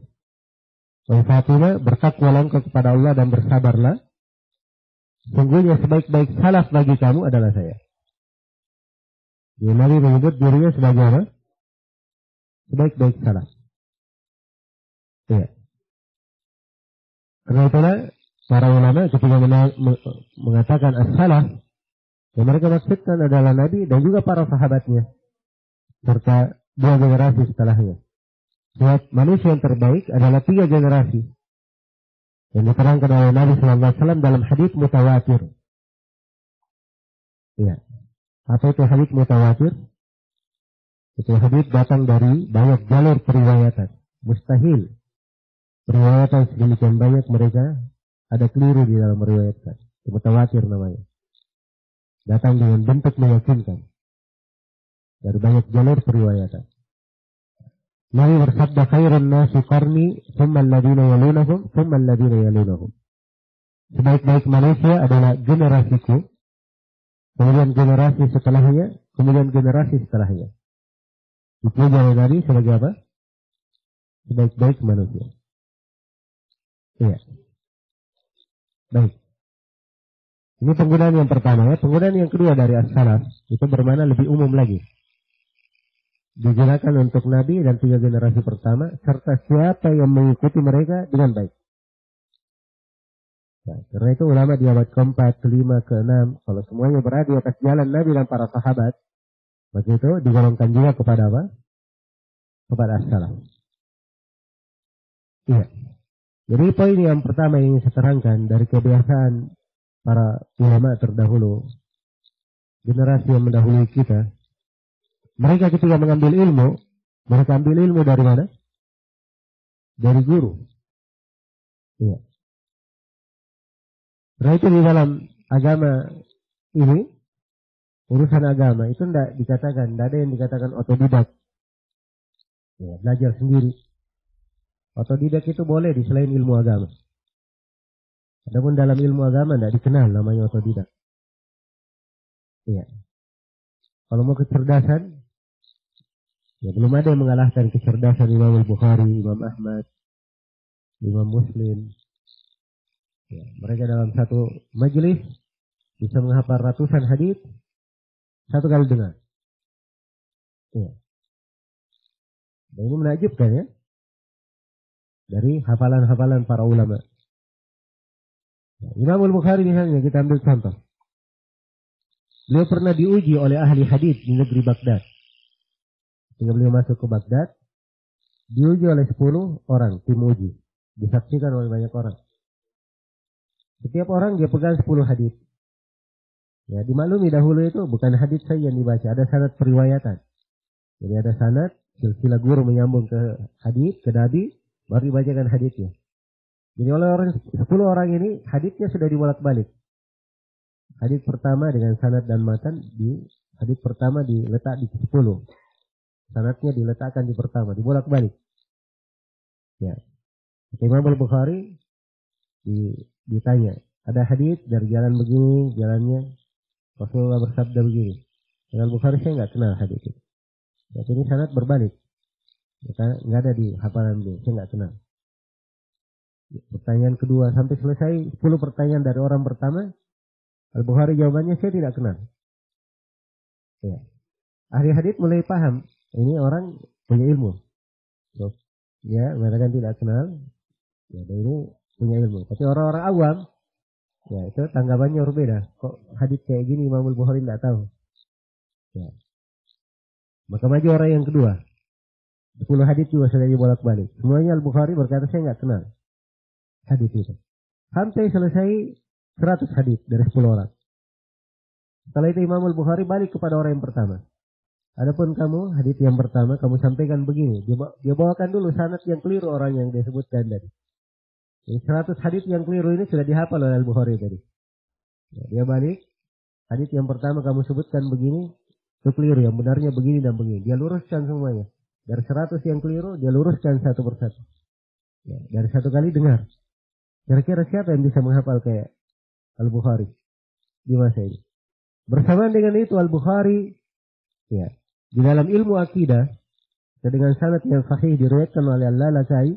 S1: Wahai Fatimah, bertakwalah engkau kepada Allah dan bersabarlah. Sungguhnya sebaik-baik salaf bagi kamu adalah saya. Jadi Nabi menyebut dirinya sebagai apa? Sebaik-baik salaf. Iya. Karena itulah para ulama ketika mengatakan as-salaf, yang mereka maksudkan adalah Nabi dan juga para sahabatnya, serta 2 generasi setelahnya. Sebab manusia yang terbaik adalah 3 generasi. Yang diterangkan oleh Nabi SAW dalam hadits mutawatir. Iya. Apa itu hadits mutawatir? Itu hadits datang dari banyak jalur periwayatan. Mustahil periwayatan sedemikian banyak mereka ada keliru di dalam meriwayatkan. Itu mutawatir namanya. Datang dengan bentuk meyakinkan. Dari banyak jalur periwayatan. Nabi bersabda khairun nasi qarni thumma alladhina yalunahum thumma alladhina yalunahum. Sebaik-baik manusia adalah generasiku, kemudian generasi setelahnya, kemudian generasi setelahnya. Dipuji oleh Nabi sebagai apa? Sebaik-baik manusia. Iya. Baik. Ini penggunaan yang pertama ya. Penggunaan yang kedua dari as-salaf itu bermakna lebih umum lagi. Digunakan untuk Nabi dan 3 generasi pertama serta siapa yang mengikuti mereka dengan baik. Nah, karena itu ulama di abad ke-4, ke-5, ke-6 kalau semuanya berada di atas jalan Nabi dan para sahabat, maka itu digolongkan juga kepada apa? Kepada as-salaf. Iya. Jadi poin yang pertama yang ingin saya terangkan dari kebiasaan para ulama terdahulu, generasi yang mendahului kita, mereka ketika mengambil ilmu, mereka ambil ilmu dari mana? Dari guru. Iya. Karena itu di dalam agama ini, urusan agama itu tidak dikatakan, tidak ada yang dikatakan otodidak. Ya, belajar sendiri. Otodidak itu boleh di selain ilmu agama. Adapun dalam ilmu agama tidak dikenal namanya otodidak. Iya. Kalau mau kecerdasan, ya belum ada yang mengalahkan kecerdasan Imam Al-Bukhari, Imam Ahmad, Imam Muslim. Ya, mereka dalam satu majelis bisa menghafal ratusan hadits satu kali dengar. Ya. Dan ini menakjubkan ya. Dari hafalan-hafalan para ulama. Ya, Imam Al-Bukhari misalnya kita ambil contoh. Beliau pernah diuji oleh ahli hadits di negeri Baghdad. Ketika beliau masuk ke Baghdad, diuji oleh 10 orang tim uji. Disaksikan oleh banyak orang. Setiap orang dia pegang 10 hadits. Ya, dimaklumi dahulu itu bukan hadits saja yang dibaca, ada sanad periwayatan. Jadi ada sanad, silsilah guru menyambung ke hadits, ke Nabi, baru dibacakan haditsnya. Jadi oleh orang 10 orang ini haditsnya sudah dibolak-balik. Hadits pertama dengan sanad dan matan hadits pertama diletak di 10. Sanadnya diletakkan di pertama, dibolak-balik. Ya. Imam Al-Bukhari ditanya, ada hadits dari jalan begini, jalannya Rasulullah bersabda begini. Dengan Al-Bukhari saya nggak kenal hadits itu. Ya, ini sanad berbalik. Nggak ada di hafalan beliau, saya nggak kenal. Pertanyaan kedua sampai selesai 10 pertanyaan dari orang pertama, Al-Bukhari jawabannya saya tidak kenal. Ya. Ahli hadits mulai paham, ini orang punya ilmu. So, ya, mengatakan tidak kenal, ya, ini punya ilmu. Tapi orang-orang awam, ya itu tanggapannya berbeda. Kok hadits kayak gini Imam Al-Bukhari tidak tahu. Ya. Maka maju orang yang kedua. 10 hadits juga sudah dibolak-balik. Semuanya Al-Bukhari berkata saya nggak kenal hadits itu. Sampai selesai 100 hadits dari 10 orang. Setelah itu Imam Al-Bukhari balik kepada orang yang pertama. Adapun kamu, hadits yang pertama kamu sampaikan begini. Dia bawakan dulu sanad yang keliru orang yang dia sebutkan tadi. Jadi 100 hadits yang keliru ini sudah dihafal oleh Al-Bukhari tadi. Ya, dia balik. Hadits yang pertama kamu sebutkan begini, itu keliru. Yang benarnya begini dan begini. Dia luruskan semuanya. Dari 100 yang keliru, dia luruskan satu persatu. Ya, dari satu kali dengar. Kira-kira siapa yang bisa menghafal kayak Al-Bukhari di masa ini? Bersamaan dengan itu Al-Bukhari, ya, di dalam ilmu akidah, dengan sanad yang sahih diriwayatkan oleh Al-Lalaka'i,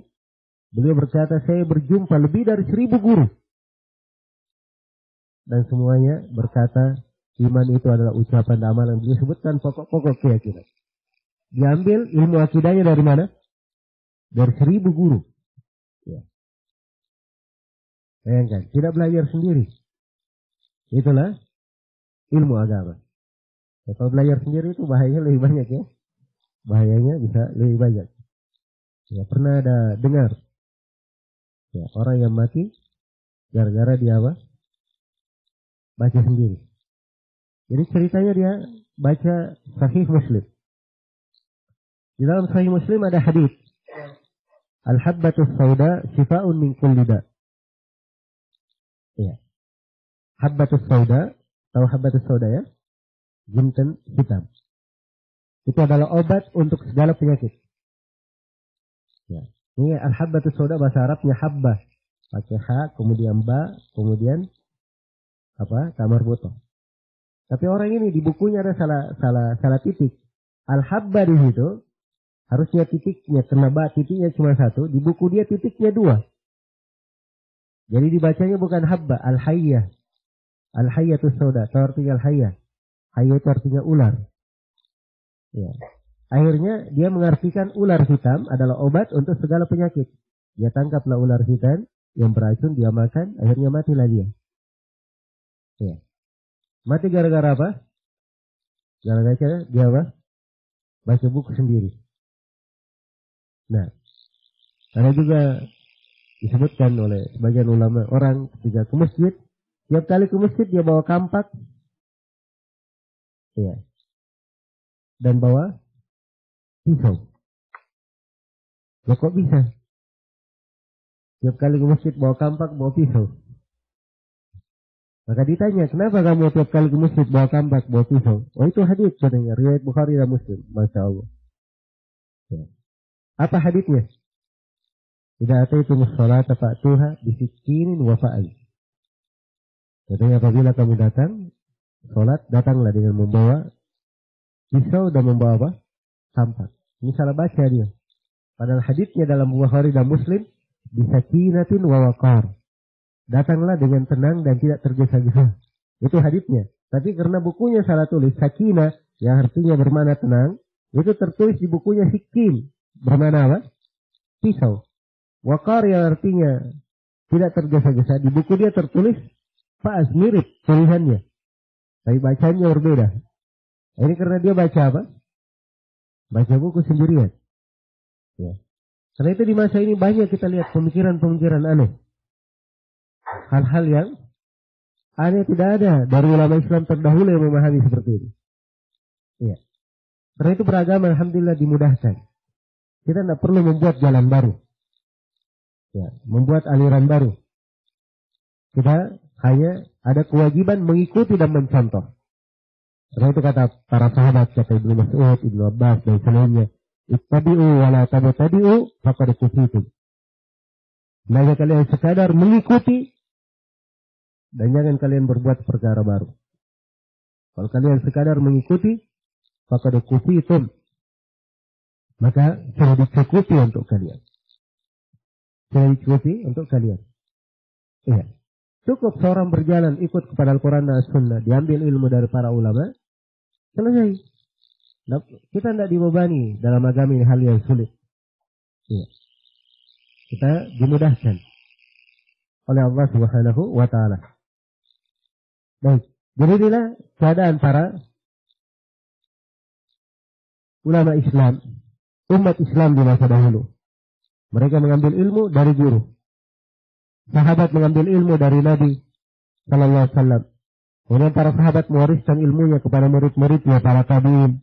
S1: beliau berkata, saya berjumpa lebih dari 1000 guru. dan semuanya berkata iman itu adalah ucapan dan amalan. Beliau sebutkan pokok-pokok keyakinan. Diambil ilmu akidahnya dari mana? Dari 1000 guru. Ya. Bayangkan, tidak belajar sendiri. Itulah ilmu agama. Ya, kalau belajar sendiri itu bahayanya lebih banyak ya. Bahayanya bisa lebih banyak. Ya, pernah ada dengar ya, orang yang mati gara-gara dia apa? Baca sendiri. Jadi ceritanya dia baca Sahih Muslim. Di dalam Sahih Muslim ada hadis, Al-habbatus sauda shifa'un min kulli da'. Ya. Habbatus sauda, tahu habbatus sauda ya? Jinten hitam. Itu adalah obat untuk segala penyakit. Ya. Ini al-habbatus sauda bahasa Arabnya habbah. Pakai ha, kemudian ba, kemudian apa? Tamar buto. Tapi orang ini di bukunya ada salah titik. Al-habba di situ harusnya titiknya kena ba, titiknya cuma 1. Di buku dia titiknya 2. Jadi dibacanya bukan habba, al-hayyah. Al-hayyatus sauda, itu artinya al-hayyah. Hayyah itu artinya ular. Ya. Akhirnya dia mengartikan ular hitam adalah obat untuk segala penyakit. Dia tangkaplah ular hitam yang beracun, dia makan, akhirnya matilah dia. Ya. Mati gara-gara apa? Gara-gara dia apa? Baca buku sendiri. Nah, ada juga disebutkan oleh sebagian ulama, orang ketika ke masjid, tiap kali ke masjid dia bawa kampak, ya, dan bawa pisau. Ya kok bisa? Tiap kali ke masjid bawa kampak, bawa pisau. Maka ditanya, kenapa kamu tiap kali ke masjid bawa kampak, bawa pisau? Oh itu hadis katanya, riwayat Bukhari dan Muslim. Masya Allah. Ya. Apa hadisnya? Idza ataitum as-salata fa'tuha bisikinin wa fa'al. Katanya apabila kamu datang salat, datanglah dengan membawa pisau dan membawa apa? Kampak. Ini salah baca dia. Padahal hadisnya dalam Bukhari dan Muslim bisakinatin wa waqar. Datanglah dengan tenang dan tidak tergesa-gesa. Itu hadisnya. Tapi karena bukunya salah tulis, sakinah yang artinya bermakna tenang, itu tertulis di bukunya sikin. Bermakna apa? Pisau. Waqar yang artinya tidak tergesa-gesa. Di buku dia tertulis fa'az, mirip tulisannya. Tapi bacanya berbeda. Ini karena dia baca apa? Baca buku sendirian. Ya. Karena itu di masa ini banyak kita lihat pemikiran-pemikiran aneh. Hal-hal yang aneh tidak ada dari ulama Islam terdahulu yang memahami seperti ini. Ya. Karena itu beragama alhamdulillah dimudahkan. Kita tidak perlu membuat jalan baru. Ya, membuat aliran baru. Kita hanya ada kewajiban mengikuti dan mencontoh. Karena itu kata para sahabat, kata Ibnu Mas'ud, Ibnu Abbas dan selainnya, ittabi'u wa la tabtadi'u faqad kufitum. Maka kalian sekadar mengikuti dan jangan kalian berbuat perkara baru. Kalau kalian sekadar mengikuti, faqad kufitum, maka sudah dicukupi untuk kalian. Sudah dicukupi untuk kalian. Iya. Cukup seorang berjalan ikut kepada Al-Quran dan Sunnah, diambil ilmu dari para ulama, selesai. Nah, kita tidak dibebani dalam agama ini hal yang sulit. Ya. Kita dimudahkan oleh Allah Subhanahu wa Ta'ala. Baik, jadi inilah keadaan para ulama Islam, umat Islam di masa dahulu. Mereka mengambil ilmu dari guru. Sahabat mengambil ilmu dari Nabi Sallallahu Alaihi Wasallam. Kemudian para sahabat mewariskan ilmunya kepada murid-muridnya, para tabi'in.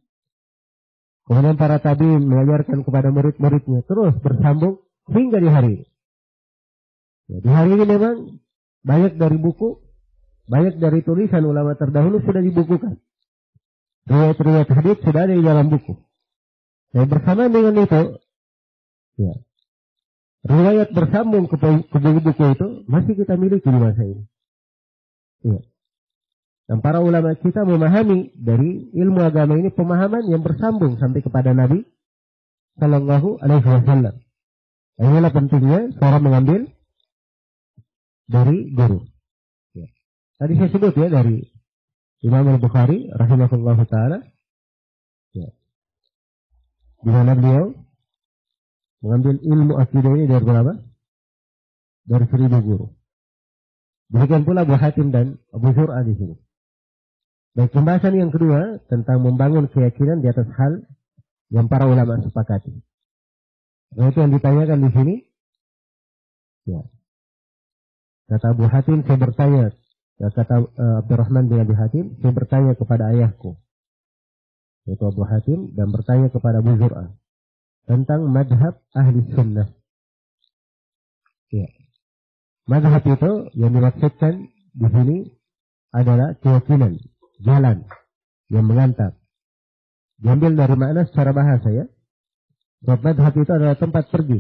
S1: Kemudian para tabi'in mengajarkan kepada murid-muridnya. Terus bersambung hingga di hari ini. Ya, di hari ini memang banyak dari buku, banyak dari tulisan ulama terdahulu sudah dibukukan. Riwayat-riwayat hadits sudah ada di dalam buku. Dan bersamaan dengan itu, ya, riwayat bersambung ke buku-buku itu masih kita miliki di masa ini. Ya. Dan para ulama kita memahami dari ilmu agama ini pemahaman yang bersambung sampai kepada Nabi Sallallahu Alaihi Wasallam. Inilah pentingnya seorang mengambil dari guru. Ya. Tadi saya sebut ya dari Imam Al-Bukhari rahimahullah ta'ala. Ya. Di mana beliau mengambil ilmu akidah ini dari berapa? Dari 1000 guru. Demikian pula Abu Hatim dan Abu Zur'ah di sini. Baik, pembahasan yang kedua tentang membangun keyakinan di atas hal yang para ulama sepakati. Nah, itu yang ditanyakan di sini. Ya. Kata Abu Hatim, saya bertanya. Kata Abdurrahman bin Abi Hatim, saya bertanya kepada ayahku, yaitu Abu Hatim, dan bertanya kepada Abu Zur'ah tentang madhab ahli sunnah. Ya. Madhab itu yang dimaksudkan di sini adalah keyakinan, jalan yang mengantar. Diambil dari makna secara bahasa ya. Sebab madhab itu adalah tempat pergi.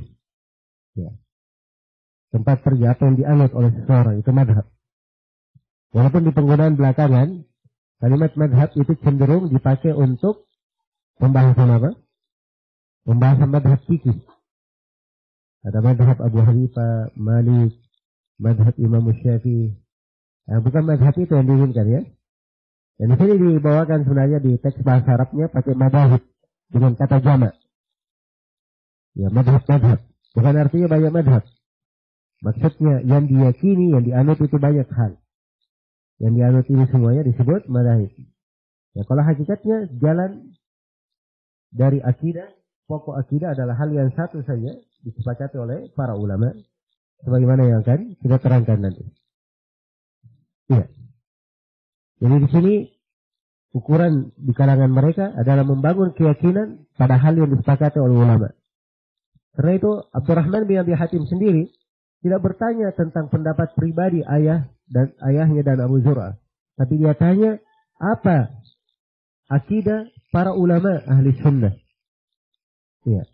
S1: Ya. Tempat pergi apa yang dianut oleh seseorang itu madhab. Walaupun di penggunaan belakangan kalimat madhab itu cenderung dipakai untuk pembahasan apa? Pembahasan madhab fikih. Ada madhab Abu Hanifah, Malik, madhab Imam Syafi'i. Nah, bukan madhab itu yang diinginkan ya. Dan di sini dibawakan sebenarnya di teks bahasa Arabnya pakai madhab dengan kata jamak. Ya, madhab. Bukan artinya banyak madhab. Maksudnya yang diyakini, yang dianut itu banyak hal. Yang dianut ini semuanya disebut madhab. Ya, kalau hakikatnya jalan dari akidah, pokok akidah adalah hal yang satu saja disepakati oleh para ulama. Sebagaimana yang akan kita terangkan nanti. Iya. Jadi di sini ukuran di kalangan mereka adalah membangun keyakinan pada hal yang disepakati oleh ulama. Karena itu Abdurrahman bin Abi Hatim sendiri tidak bertanya tentang pendapat pribadi ayahnya dan Abu Zur'ah. Tapi dia tanya apa akidah para ulama ahli sunnah. Ya.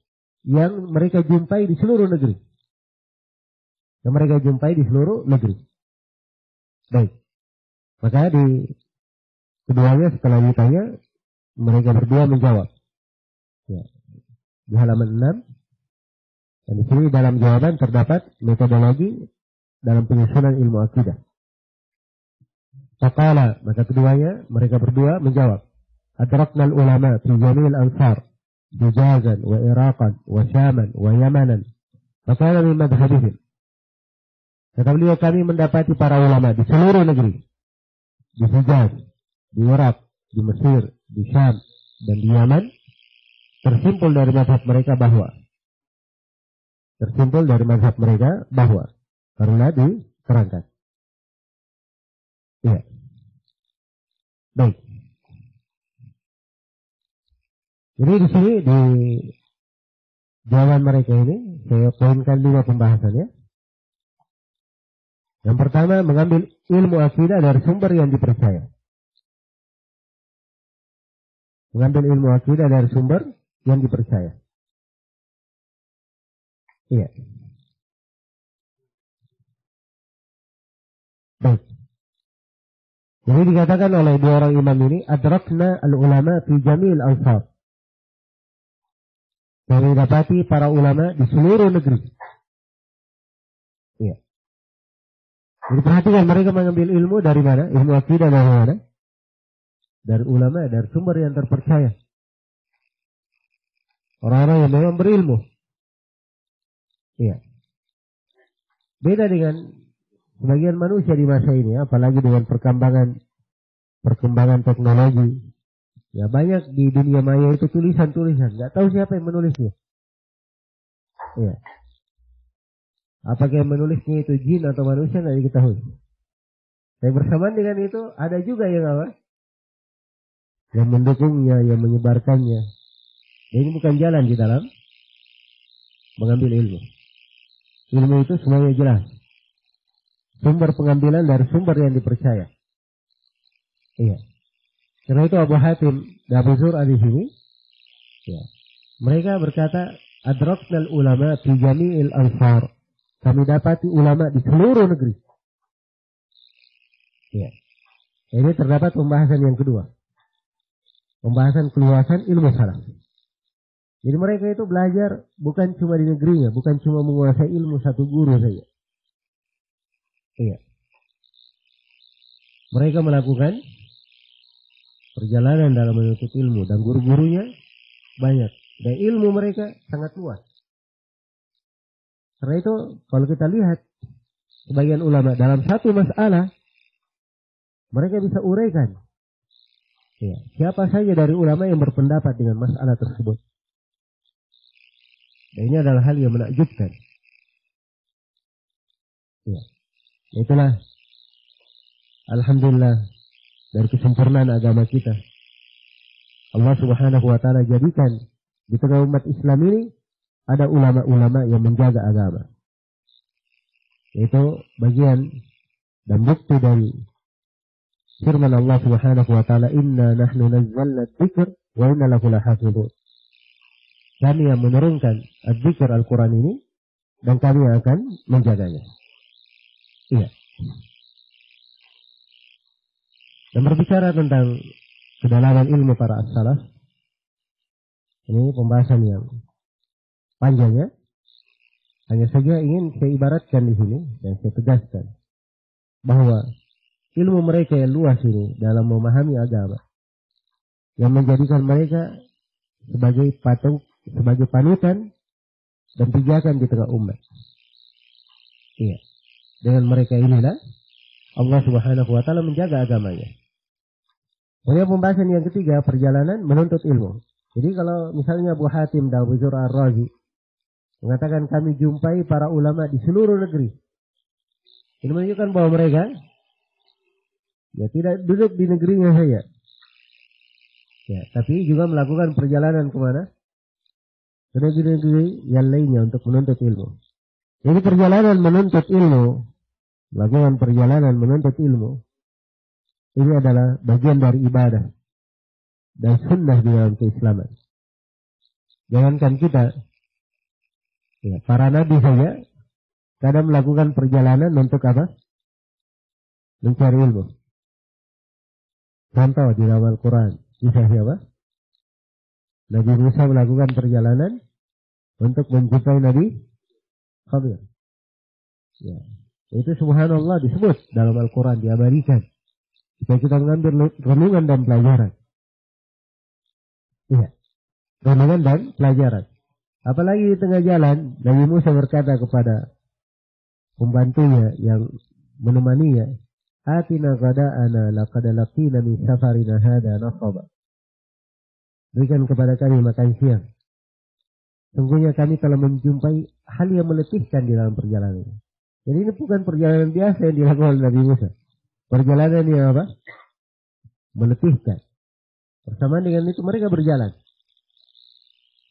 S1: Yang mereka jumpai di seluruh negeri. Baik. Maka di keduanya setelah ditanya, mereka berdua menjawab. Ya. Di halaman 6. Dan di sini dalam jawaban terdapat metodologi dalam penyusunan ilmu akidah. Faqala, maka keduanya, mereka berdua menjawab. Adraknal ulama fi jamil ansar, Hijazan wa Iraqan wa Syaman wa Yamanan. Faqala min madhabihim. Kata beliau, kami mendapati para ulama di seluruh negeri. Di Hijaz, di Irak, di Mesir, di Syam, dan di Yaman. Tersimpul dari madhab mereka bahwa karena diterangkan. Iya. Baik. Jadi di sini di jawaban mereka ini saya poinkan 5 pembahasannya. Yang pertama, mengambil ilmu akidah dari sumber yang dipercaya. Iya. Baik. Jadi dikatakan oleh 2 orang imam ini, adrakna al-ulama fi jamil ansar. Kami dapati para ulama di seluruh negeri. Iya. Jadi perhatikan mereka mengambil ilmu dari mana? Ilmu akidah dari mana? Dari ulama, dari sumber yang terpercaya. Orang-orang yang memang berilmu. Iya. Beda dengan sebagian manusia di masa ini, apalagi dengan perkembangan teknologi. Ya, banyak di dunia maya itu tulisan-tulisan, nggak tahu siapa yang menulisnya. Iya. Apakah yang menulisnya itu jin atau manusia, nggak diketahui. Tapi bersamaan dengan itu ada juga yang apa? Yang mendukungnya, yang menyebarkannya. Ini bukan jalan di dalam mengambil ilmu. Ilmu itu semuanya jelas. Sumber pengambilan dari sumber yang dipercaya. Iya. Karena itu Abu Hatim dan Abu Zur'ah di sini, ya, mereka berkata, adraknal ulama fi jami'il ansar. Kami dapati ulama di seluruh negeri. Ya. Ini terdapat pembahasan yang kedua. Pembahasan keluasan ilmu salaf. Jadi mereka itu belajar bukan cuma di negerinya, bukan cuma menguasai ilmu satu guru saja. Iya. Mereka melakukan perjalanan dalam menuntut ilmu dan guru-gurunya banyak. Dan ilmu mereka sangat luas. Karena itu kalau kita lihat sebagian ulama dalam satu masalah mereka bisa uraikan. Ya, siapa saja dari ulama yang berpendapat dengan masalah tersebut. Dan ini adalah hal yang menakjubkan. Ya. Itulah alhamdulillah dari kesempurnaan agama kita. Allah Subhanahu wa taala jadikan di tengah umat Islam ini ada ulama-ulama yang menjaga agama. Itu bagian dan bukti dari firman Allah Subhanahu wa taala, "Inna nahnu nazzalna dzikr wa inna lahu lahafizun." Kami yang menurunkan dzikr Al-Qur'an ini dan kami yang akan menjaganya. Iya. Dan berbicara tentang kedalaman ilmu para as-salaf, ini pembahasan yang panjang ya. Hanya saja ingin saya ibaratkan di sini dan saya tegaskan bahwa ilmu mereka yang luas ini dalam memahami agama yang menjadikan mereka sebagai patung, sebagai panutan dan pijakan di tengah umat. Iya. Dengan mereka inilah Allah Subhanahu wa taala menjaga agamanya. Kemudian pembahasan yang ketiga, perjalanan menuntut ilmu. Jadi kalau misalnya Abu Hatim dan Abu Zur'ah Ar-Razi mengatakan kami jumpai para ulama di seluruh negeri. Ini menunjukkan bahwa mereka ya tidak duduk di negerinya saja. Ya, tapi juga melakukan perjalanan kemana? Ke negeri-negeri yang lainnya untuk menuntut ilmu. Jadi perjalanan menuntut ilmu, melakukan perjalanan menuntut ilmu, ini adalah bagian dari ibadah dan sunnah di dalam keislaman. Jangankan kita, ya, para nabi saja kadang melakukan perjalanan untuk apa? Mencari ilmu. Contoh di dalam Al-Quran, kisah siapa? Nabi Musa melakukan perjalanan untuk menjumpai Nabi Khadir. Ya. Itu subhanallah disebut dalam Al-Quran, diabadikan. Supaya kita mengambil renungan dan pelajaran. Iya. Renungan dan pelajaran. Apalagi di tengah jalan, Nabi Musa berkata kepada pembantunya yang menemaninya, "Atina qada'ana laqad laqina min safarina hada nasaba." Berikan kepada kami makan siang. Sungguhnya kami telah menjumpai hal yang meletihkan di dalam perjalanan. Jadi ini bukan perjalanan biasa yang dilakukan oleh Nabi Musa. Perjalanan yang apa? Meletihkan. Bersamaan dengan itu mereka berjalan.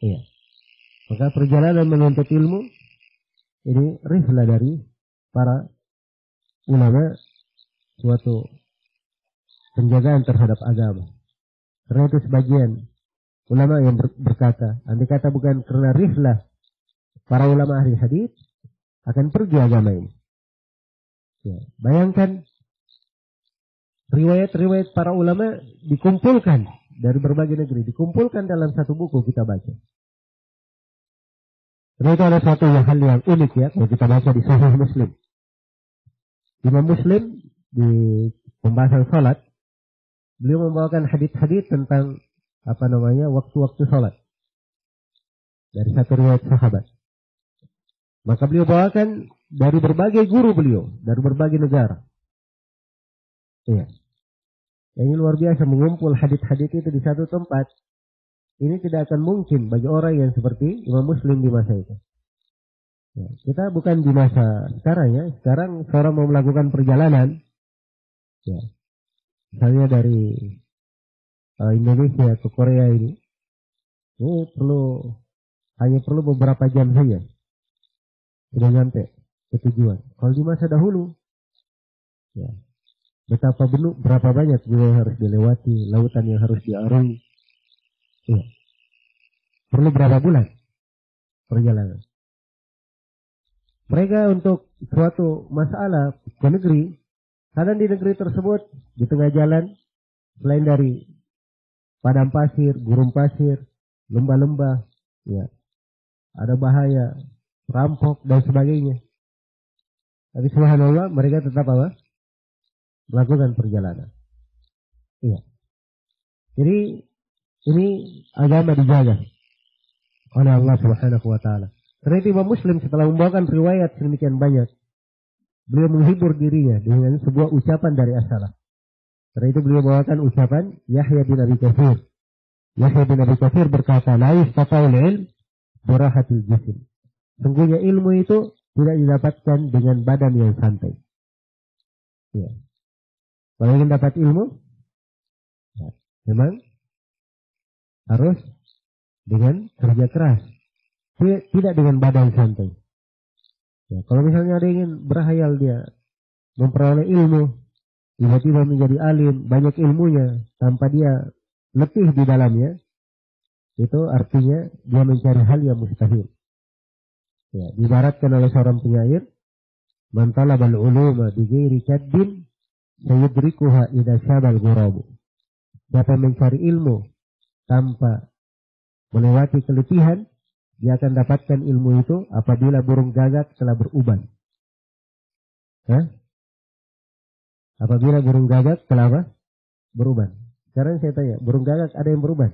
S1: Iya. Maka perjalanan menuntut ilmu ini rihlah dari para ulama, suatu penjagaan terhadap agama. Karena itu sebagian ulama yang berkata, andai kata bukan karena rihlah para ulama ahli hadis, akan pergi agama ini. Ya, bayangkan riwayat-riwayat para ulama dikumpulkan dari berbagai negeri, dikumpulkan dalam satu buku kita baca. Karena itu ada satu hal yang unik ya, kalau kita baca di Sahih Muslim. Imam Muslim di pembahasan salat, beliau membawakan hadits-hadits tentang waktu-waktu salat dari satu riwayat sahabat. Maka beliau bawakan dari berbagai guru beliau, dari berbagai negara. Iya. Ini luar biasa mengumpul hadits-hadits itu di satu tempat. Ini tidak akan mungkin bagi orang yang seperti Imam Muslim di masa itu. Ya, kita bukan di masa sekarang ya. Sekarang seorang mau melakukan perjalanan, ya, misalnya dari Indonesia ke Korea ini hanya perlu beberapa jam saja sudah nyampe ke tujuan. Kalau di masa dahulu, ya, berapa banyak gua yang harus dilewati, lautan yang harus diarungi. Ya. Perlu berapa bulan perjalanan. Mereka untuk suatu masalah ke negeri, kadang di negeri tersebut di tengah jalan, selain dari padang pasir, gurun pasir, lembah-lembah, ya, ada bahaya, rampok dan sebagainya. Tapi subhanallah mereka tetap apa? melakukan perjalanan. Iya. Jadi ini agama dijaga oleh Allah Subhanahu wa taala. Karena itu Imam Muslim setelah membawakan riwayat sedemikian banyak, beliau menghibur dirinya dengan sebuah ucapan dari as-salaf. Karena itu beliau bawakan ucapan Yahya bin Abi Katsir. Yahya bin Abi Katsir berkata, "La yastaqaul ilm birahatil jism." Sungguhnya ilmu itu tidak didapatkan dengan badan yang santai. Ya. Kalau ingin dapat ilmu, ya, memang harus dengan kerja keras, tidak dengan badan santai. Ya, kalau misalnya ada ingin berhayal dia memperoleh ilmu, tiba-tiba menjadi alim, banyak ilmunya, tanpa dia letih di dalamnya, itu artinya dia mencari hal yang mustahil. Ya, diibaratkan oleh seorang penyair, "Man talabal uluma bi ghairi kaddin sayudrikuha idza syabal ghurabu." Siapa mencari ilmu tanpa melewati keletihan, dia akan dapatkan ilmu itu apabila burung gagak telah beruban. Apabila burung gagak telah apa? Beruban. Sekarang saya tanya, burung gagak ada yang beruban?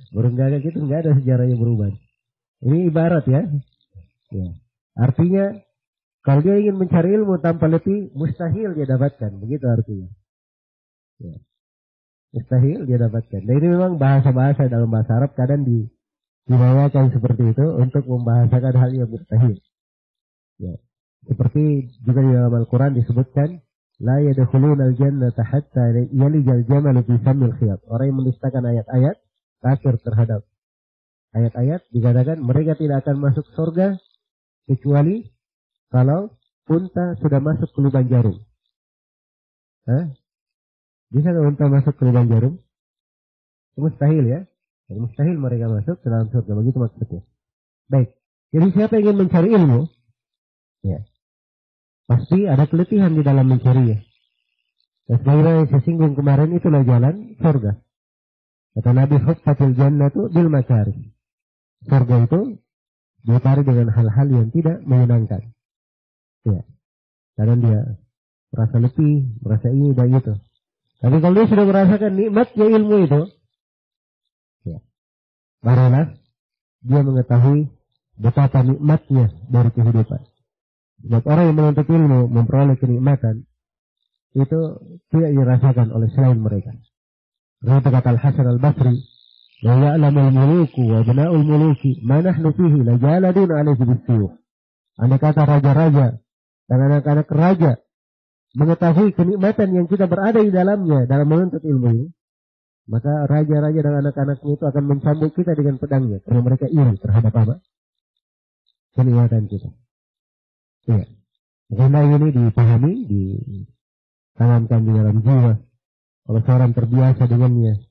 S1: Burung gagak itu nggak ada sejarahnya beruban. Ini ibarat ya. Ya. Artinya kalau dia ingin mencari ilmu tanpa letih, mustahil dia dapatkan. Begitu artinya. Ya. Mustahil dia dapatkan. Dan ini memang bahasa-bahasa dalam bahasa Arab kadang dibawakan seperti itu untuk membahasakan hal yang mustahil. Ya. Seperti juga di dalam Al-Quran disebutkan, "La yadkhuluna al-jannata hatta yalijal jamalu fi sammil khiyat." Orang yang menistakan ayat-ayat kafir terhadap ayat-ayat, dikatakan mereka tidak akan masuk surga kecuali kalau unta sudah masuk ke lubang jarum. Bisa nggak unta masuk ke lubang jarum? Mustahil ya. Mustahil mereka masuk ke dalam surga. Begitu maksudnya. Baik. Jadi siapa yang ingin mencari ilmu, ya, pasti ada keletihan di dalam mencarinya. Dan sebagaimana saya singgung kemarin, itulah jalan surga. Kata Nabi, "Huffatil jannatu bil makarih." Surga itu dicari dengan hal-hal yang tidak menyenangkan. Ya. Karena dia merasa letih, merasa ini dan itu. Tapi kalau dia sudah merasakan nikmatnya ilmu itu, ya, barulah dia mengetahui betapa nikmatnya dari kehidupan. Sebab orang yang menuntut ilmu memperoleh kenikmatan itu tidak dirasakan oleh selain mereka. Karena kata Al-Hasan Al-Basri, "La ya'lamul muluku wa abna'ul muluki ma nahnu fihi la jaladun 'alaihi bis-suyuf." Andai kata raja-raja dan anak-anak raja mengetahui kenikmatan yang kita berada di dalamnya dalam menuntut ilmu ini, maka raja-raja dan anak-anaknya itu akan mencambuk kita dengan pedangnya, karena mereka iri terhadap apa? Kenikmatan kita. Iya. Karena ini dipahami, ditanamkan di dalam jiwa. Kalau seorang terbiasa dengannya,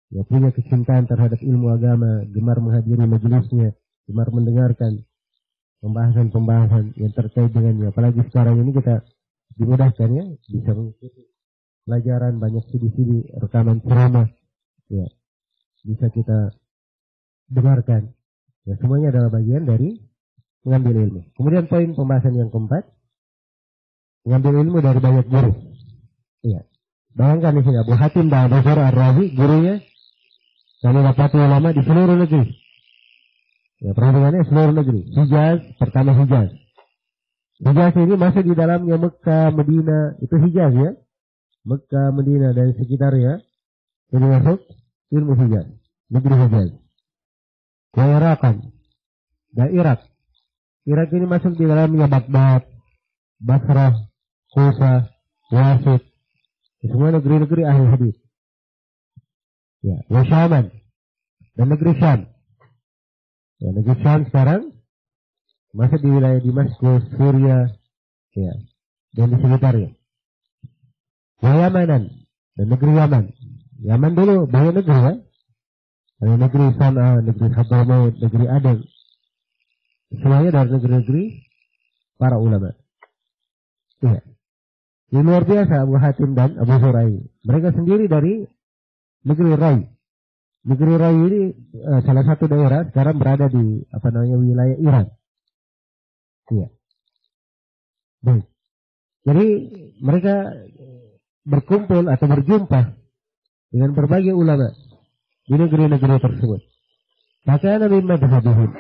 S1: ya punya kecintaan terhadap ilmu agama, gemar menghadiri majelisnya, gemar mendengarkan pembahasan-pembahasan yang terkait dengannya. Apalagi sekarang ini kita dimudahkan ya, bisa mengikuti pelajaran, banyak CD-CD, rekaman ceramah, ya, bisa kita dengarkan. Ya, semuanya adalah bagian dari mengambil ilmu. Kemudian poin pembahasan yang keempat, mengambil ilmu dari banyak guru. Iya. Bayangkan di sini Abu Hatim dan Abu Zur'ah Ar-Razi, gurunya kami dapati ulama di seluruh negeri. Ya, perhubungannya seluruh negeri. Hijaz, pertama Hijaz. Hijaz ini masuk di dalamnya Mekah, Medina, itu Hijaz ya. Mekah, Medina dan sekitarnya. Ini masuk ilmu Hijaz, negeri Hijaz. Wa Irakan, dan Irak. Irak ini masuk di dalamnya Baghdad, Basrah, Kufa, Wasit. Semua negeri-negeri ahli hadis. Ya, wa Syaman, dan negeri Syam. Ya, negeri Syam sekarang masuk di wilayah Damaskus, Syria, ya, dan di sekitarnya. Wa Yamanan, dan negeri Yaman. Yaman dulu banyak negeri ya. Ada negeri San'a, negeri Hadramaut, negeri Aden. Semuanya dari negeri-negeri para ulama. Iya. Ini luar biasa Abu Hatim dan Abu Zur'ah. Mereka sendiri dari negeri Rai. Negeri Rai ini salah satu daerah sekarang berada di wilayah Iran. Iya. Baik. Jadi mereka berkumpul atau berjumpa dengan berbagai ulama di negeri-negeri tersebut. Maka Nabi madhabihim.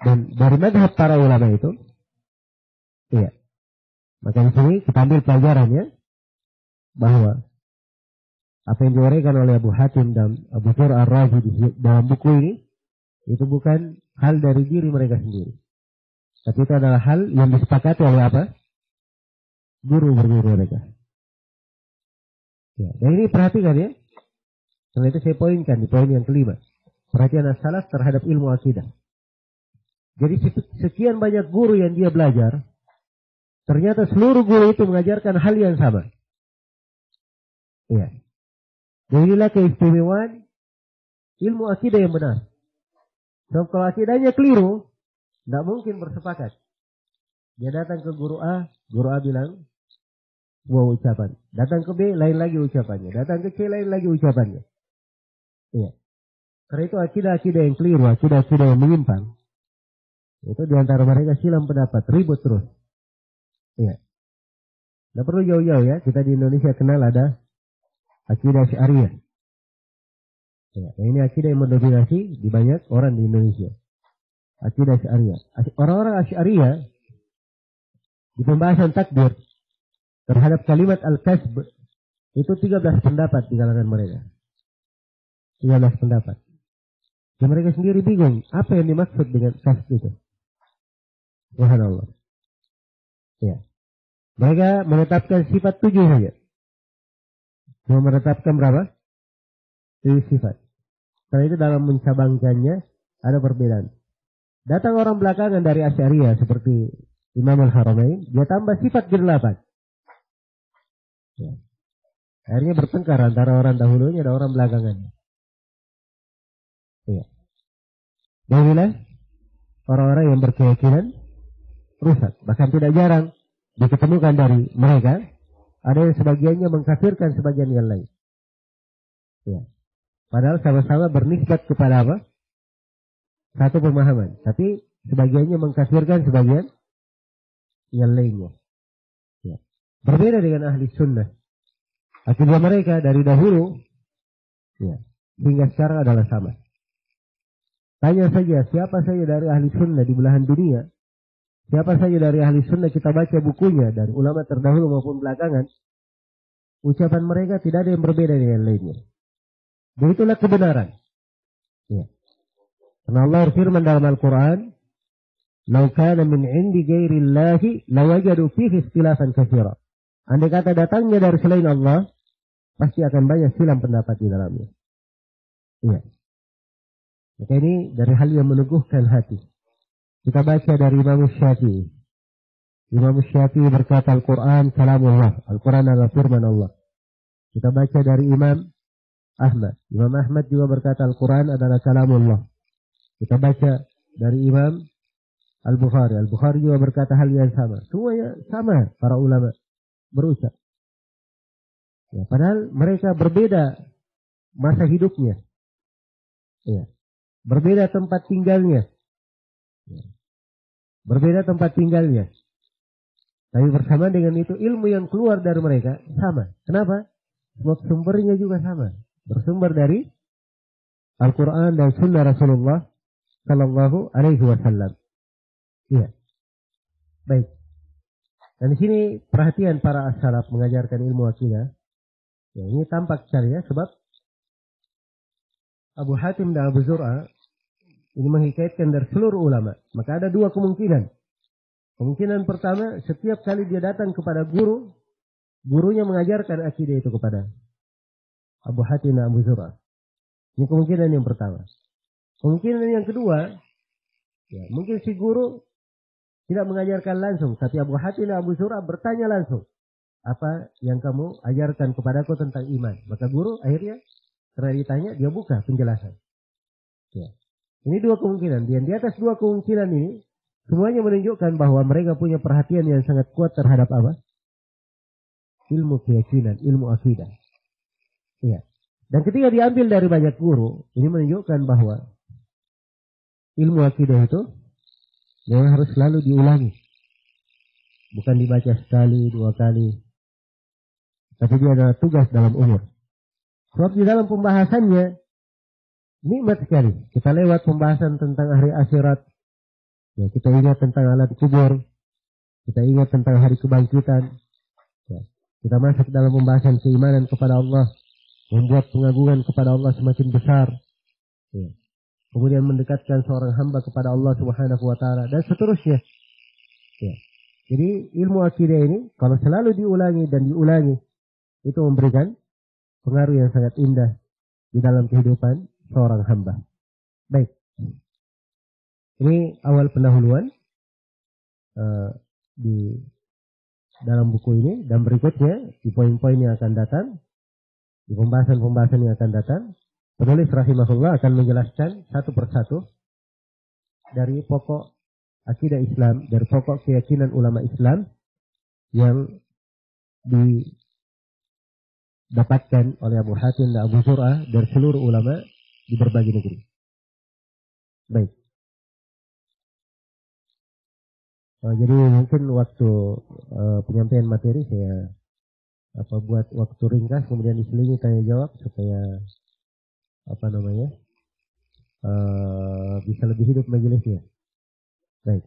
S1: Dan dari madhab para ulama itu, iya. Maka di sini kita ambil pelajarannya bahwa apa yang diuraikan oleh Abu Hatim dan Abu Thur Ar-Razi dalam buku ini itu bukan hal dari diri mereka sendiri. Tapi itu adalah hal yang disepakati oleh apa? Guru-guru mereka. Ya, dan ini perhatikan ya. Setelah itu saya poinkan di poin yang kelima. Perhatian as-salaf terhadap ilmu akidah. Jadi sekian banyak guru yang dia belajar, ternyata seluruh guru itu mengajarkan hal yang sama. Iya. Dan inilah keistimewaan ilmu akidah yang benar. So, kalau akidahnya keliru, tidak mungkin bersepakat. Dia datang ke guru A bilang dua ucapan. Datang ke B, lain lagi ucapannya. Datang ke C, lain lagi ucapannya. Iya. Karena itu akidah-akidah yang keliru, akidah-akidah yang menyimpang. Itu diantara mereka silam pendapat, ribut terus. Iya. Tidak perlu jauh-jauh ya, kita di Indonesia kenal ada akidah Asy'ariyah. Ya, ini akidah yang mendominasi di banyak orang di Indonesia. Akidah Asy'ariyah. Orang-orang Asy'ariyah di pembahasan takdir terhadap kalimat al-kasb itu 13 pendapat di kalangan mereka. 13 pendapat. Dan mereka sendiri bingung apa yang dimaksud dengan kasb itu. Subhanallah. Ya. Mereka menetapkan sifat 7 saja. Cuma menetapkan berapa? 7 sifat. Karena itu dalam mencabangkannya ada perbedaan. Datang orang belakangan dari Asy'ariyah seperti Imam Al-Haramain, dia tambah sifat ke-8. Ya. Akhirnya bertengkar antara orang dahulunya dan orang belakangannya. Ya. Dan inilah orang-orang yang berkeyakinan rusak. Bahkan tidak jarang diketemukan dari mereka ada yang sebagiannya mengkafirkan sebagian yang lain. Ya. Padahal sama-sama bernisbat kepada apa? Satu pemahaman. Tapi sebagiannya mengkafirkan sebagian yang lainnya. Ya. Berbeda dengan ahli sunnah. Akidah mereka dari dahulu ya, hingga sekarang adalah sama. Tanya saja siapa saja dari ahli sunnah di belahan dunia. Siapa saja dari ahli sunnah kita baca bukunya dari ulama terdahulu maupun belakangan. Ucapan mereka tidak ada yang berbeda dengan lainnya. Begitulah kebenaran. Ya. Karena Allah berfirman dalam Al-Quran, "Lau kana min 'indi ghairillahi lawajadu fihi ikhtilafan katsira." Andai kata datangnya dari selain Allah, pasti akan banyak silam pendapat di dalamnya. Iya. Maka ini dari hal yang meneguhkan hati. Kita baca dari Imam Syafi'i. Imam Syafi'i berkata Al-Quran kalamullah. Al-Quran adalah firman Allah. Kita baca dari Imam Ahmad. Imam Ahmad juga berkata Al-Quran adalah kalamullah. Kita baca dari Imam Al-Bukhari. Al-Bukhari juga berkata hal yang sama. Semuanya sama para ulama berucap. Ya, padahal mereka berbeda masa hidupnya. Ya. Berbeda tempat tinggalnya. Ya. Berbeda tempat tinggalnya. Tapi bersama dengan itu ilmu yang keluar dari mereka sama. Kenapa? Sebab sumbernya juga sama. Bersumber dari Al-Quran dan Sunnah Rasulullah Sallallahu Alaihi Wasallam. Iya. Baik. Dan di sini perhatian para as-salaf mengajarkan ilmu akidah. Ya, ini tampak sekali ya, sebab Abu Hatim dan Abu Zur'a ini menghikaitkan dari seluruh ulama. Maka ada dua kemungkinan. Kemungkinan pertama, setiap kali dia datang kepada guru, gurunya mengajarkan akidah itu kepada Abu Hatim dan Abu Zur'a. Ini kemungkinan yang pertama. Kemungkinan yang kedua, ya, mungkin si guru tidak mengajarkan langsung, tapi Abu Hatim dan Abu Zur'a bertanya langsung, apa yang kamu ajarkan kepadaku tentang iman? Maka guru akhirnya setelah ditanya, dia buka penjelasan. Ya. Ini dua kemungkinan. Dan di atas dua kemungkinan ini, semuanya menunjukkan bahwa mereka punya perhatian yang sangat kuat terhadap apa? Ilmu keyakinan, ilmu akidah. Ya. Dan ketika diambil dari banyak guru, ini menunjukkan bahwa ilmu akidah itu memang harus selalu diulangi. Bukan dibaca sekali, 2 kali. Tapi dia adalah tugas dalam umur. Sebab di dalam pembahasannya, nikmat sekali. Kita lewat pembahasan tentang hari akhirat. Ya, kita ingat tentang alat kubur. Kita ingat tentang hari kebangkitan. Ya, kita masuk dalam pembahasan keimanan kepada Allah. Membuat pengagungan kepada Allah semakin besar. Ya. Kemudian mendekatkan seorang hamba kepada Allah Subhanahu wa Ta'ala. Dan seterusnya. Ya. Jadi ilmu akidah ini, kalau selalu diulangi dan diulangi, itu memberikan pengaruh yang sangat indah di dalam kehidupan seorang hamba. Baik. Ini awal pendahuluan di dalam buku ini, dan berikutnya di poin-poin yang akan datang, di pembahasan-pembahasan yang akan datang, penulis rahimahullah akan menjelaskan satu persatu dari pokok akidah Islam, dari pokok keyakinan ulama Islam yang didapatkan oleh Abu Hatim dan Abu Zur'ah dari seluruh ulama di berbagai negeri. Baik. Jadi mungkin waktu penyampaian materi saya buat waktu ringkas, kemudian diselingi tanya jawab supaya bisa lebih hidup majelisnya. Baik.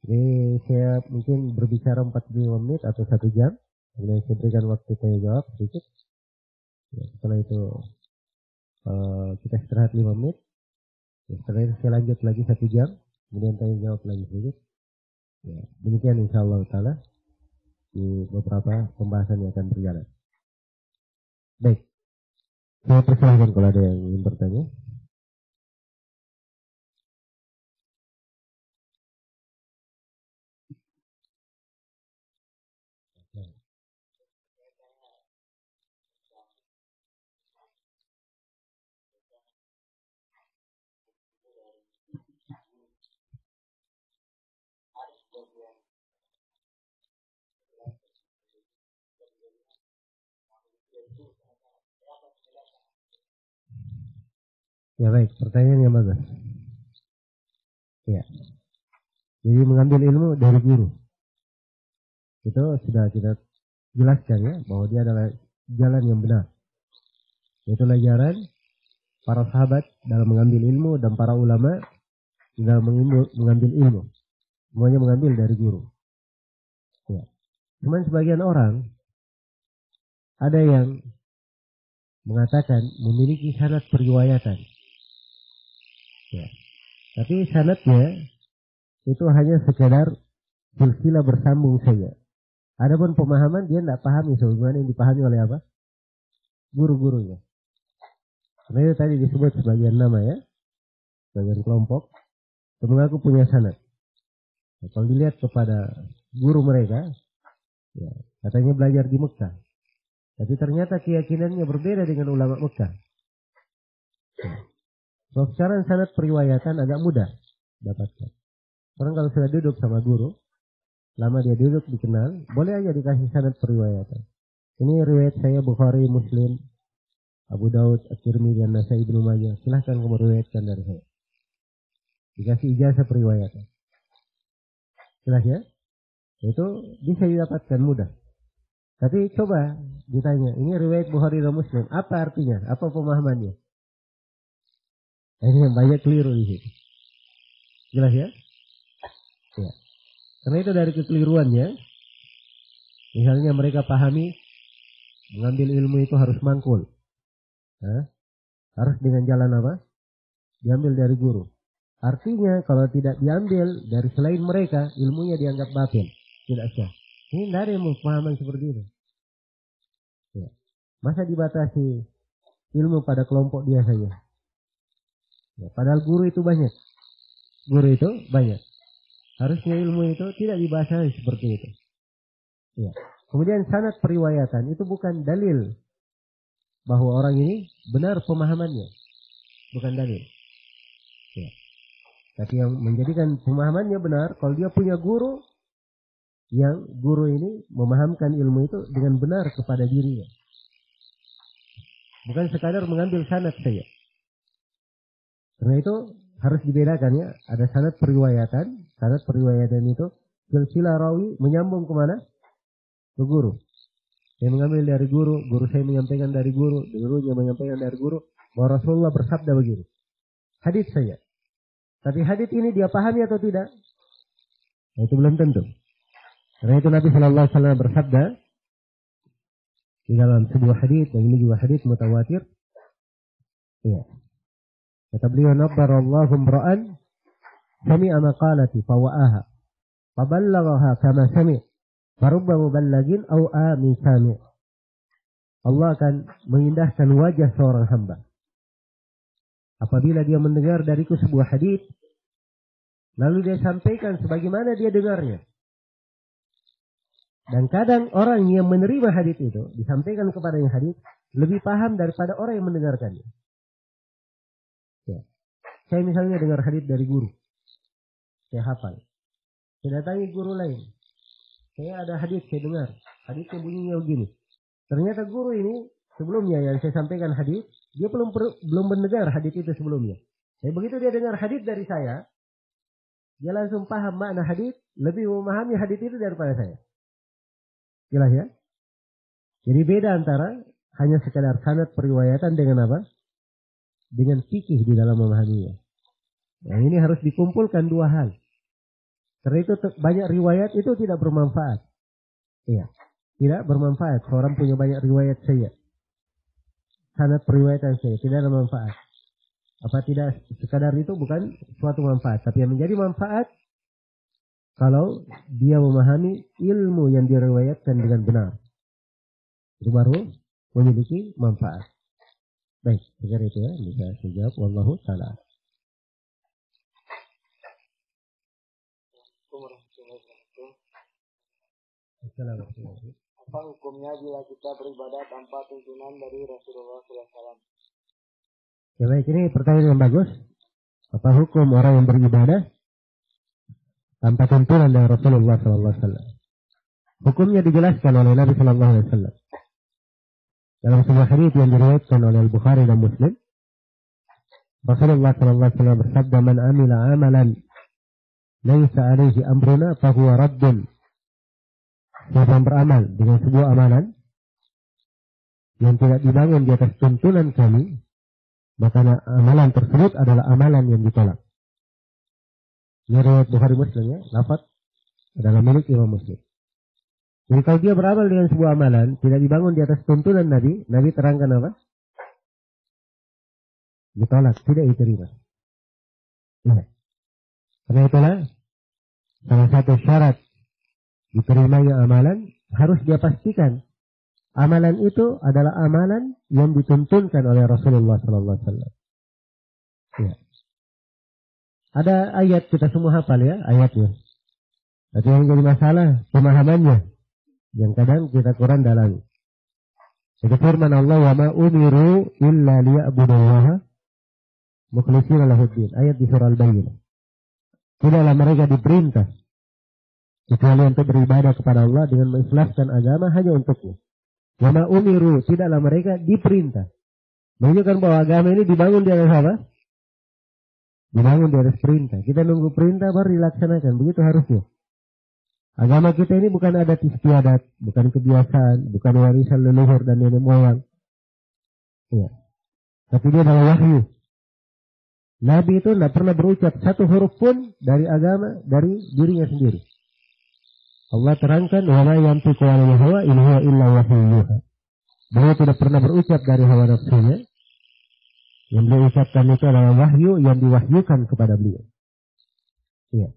S1: Jadi saya mungkin berbicara 45 menit atau 1 jam. Kemudian saya berikan waktu tanya jawab sedikit. Ya, setelah itu kita istirahat 5 menit. Ya, setelah itu saya lanjut lagi 1 jam. Kemudian tanya jawab lagi sedikit. Ya, demikian insyaallah ta'ala di beberapa pembahasan yang akan berjalan. Baik. Saya persilahkan kalau ada yang ingin bertanya. Ya baik, pertanyaan yang bagus. Ya. Jadi mengambil ilmu dari guru. Itu sudah kita jelaskan ya, bahwa dia adalah jalan yang benar. Itulah jalan para sahabat dalam mengambil ilmu dan para ulama dalam mengambil ilmu. Semuanya mengambil dari guru. Ya. Cuman sebagian orang ada yang mengatakan memiliki sanad periwayatan. Ya. Tapi sanadnya itu hanya sekedar silsilah bersambung saja. Adapun pemahaman dia tidak pahami sebagaimana yang dipahami oleh apa? Guru-gurunya. Karena itu tadi disebut sebagian nama ya, sebagian kelompok yang mengaku punya sanad. Nah, kalau dilihat kepada guru mereka, ya, katanya belajar di Mekah. Tapi ternyata keyakinannya berbeda dengan ulama Mekah. Ya. So, sekarang sanad periwayatan agak mudah dapatkan. Orang kalau sudah duduk sama guru, lama dia duduk dikenal, boleh aja dikasih sanad periwayatan. Ini riwayat saya Bukhari, Muslim, Abu Daud, At-Tirmidzi, dan Nasai, Ibnu Majah. Silahkan kamu riwayatkan dari saya. Dikasih ijazah periwayatan. Jelas ya? Itu bisa didapatkan mudah. Tapi coba ditanya, ini riwayat Bukhari dan Muslim, apa artinya? Apa pemahamannya? Ini yang banyak keliru di situ. Jelas ya? Ya. Karena itu dari kekeliruannya, misalnya mereka pahami mengambil ilmu itu harus mangkul. Harus dengan jalan apa? Diambil dari guru. Artinya kalau tidak diambil dari selain mereka, ilmunya dianggap batil. Tidak sah. Ini tidak ada yang pemahaman seperti itu. Ya. Masa dibatasi ilmu pada kelompok dia saja? Ya, padahal guru itu banyak. Guru itu banyak. Harusnya ilmu itu tidak dibatasi seperti itu. Ya. Kemudian sanad periwayatan itu bukan dalil bahwa orang ini benar pemahamannya. Bukan dalil. Ya. Tapi yang menjadikan pemahamannya benar, kalau dia punya guru, yang guru ini memahamkan ilmu itu dengan benar kepada dirinya. Bukan sekadar mengambil sanad saja. Karena itu harus dibedakan ya. Ada sanad periwayatan. Sanad periwayatan itu silsilah rawi menyambung kemana? Ke guru. Saya mengambil dari guru, guru saya menyampaikan dari guru, gurunya menyampaikan dari guru, bahwa Rasulullah bersabda begini. Hadits saya. Tapi hadits ini dia pahami atau tidak? Nah, itu belum tentu. Karena itu Nabi Shallallahu Alaihi Wasallam bersabda di dalam sebuah hadits, dan ini juga hadits mutawatir. Iya. Kata beliau, "Nabbarallahu imra'an sami'a maqalati fawa'aha, faballaghaha kama sami', farubba muballagin aw amin sami'." Allah akan mengindahkan wajah seorang hamba apabila dia mendengar dariku sebuah hadits, lalu dia sampaikan sebagaimana dia dengarnya. Dan kadang orang yang menerima hadits itu disampaikan kepada yang hadits lebih paham daripada orang yang mendengarkannya. Ya. Saya misalnya dengar hadits dari guru, saya hafal. Saya datangi guru lain, saya ada hadits saya dengar, haditsnya bunyinya begini. Ternyata guru ini sebelumnya yang saya sampaikan hadits, dia belum mendengar hadits itu sebelumnya. Jadi begitu dia dengar hadits dari saya, dia langsung paham makna hadits, lebih memahami hadits itu daripada saya. Jelas ya? Jadi beda antara hanya sekadar sanad periwayatan dengan apa? Dengan fikih di dalam memahaminya. Nah, ini harus dikumpulkan dua hal. Karena itu banyak riwayat itu tidak bermanfaat. Iya, tidak bermanfaat. Seorang punya banyak riwayat saya, sanad periwayatan saya, tidak ada manfaat. Apa tidak sekadar itu bukan suatu manfaat. Tapi yang menjadi manfaat kalau dia memahami ilmu yang diriwayatkan dengan benar. Itu baru memiliki manfaat. Baik, sekarang itu ya, bisa saya jawab. Wallahu ta'ala. Assalamualaikum.
S2: Apa hukumnya bila kita beribadah tanpa tuntunan dari Rasulullah SAW?
S1: Ya baik, ini pertanyaan yang bagus. Apa hukum orang yang beribadah tanpa tuntunan dari Rasulullah SAW? Hukumnya dijelaskan oleh Nabi SAW. Dalam sebuah hadits yang diriwayatkan oleh Al-Bukhari dan Muslim, Rasulullah SAW bersabda, "Man amila amalan laisa alaihi amruna fahuwa raddun." Siapa yang beramal dengan sebuah amalan yang tidak dibangun di atas tuntunan kami, maka amalan tersebut adalah amalan yang ditolak. Ini riwayat Bukhari Muslim ya, lafaz adalah milik Imam Muslim. Jadi kalau dia beramal dengan sebuah amalan tidak dibangun di atas tuntunan Nabi, Nabi terangkan apa? Ditolak, tidak diterima. Ya. Karena itulah salah satu syarat diterimanya amalan, harus dia pastikan amalan itu adalah amalan yang dituntunkan oleh Rasulullah SAW. Ya. Ada ayat kita semua hafal ya, ayatnya. Tapi yang jadi masalah pemahamannya, yang kadang kita kurang dalami. Itu firman Allah, "Wa ma umiru illa liya'budullaha mukhlishina lahuddin." Ayat di surah Al-Baqarah. Tidaklah mereka diperintah kecuali untuk beribadah kepada Allah dengan mengikhlaskan agama hanya untuknya. Wa ma umiru, tidaklah mereka diperintah. Menunjukkan bahwa agama ini dibangun di atas apa? Dibangun di atas perintah. Kita nunggu perintah baru dilaksanakan. Begitu harusnya. Agama kita ini bukan adat istiadat, bukan kebiasaan, bukan warisan leluhur dan nenek moyang. Ya. Tapi dia adalah wahyu. Nabi itu tidak pernah berucap satu huruf pun dari agama, dari dirinya sendiri. Allah terangkan, "Wa ma yantiqu 'anil hawa in huwa illa wahyun yuha." Beliau tidak pernah berucap dari hawa nafsunya. Yang beliau ucapkan itu adalah wahyu yang diwahyukan kepada beliau. Iya.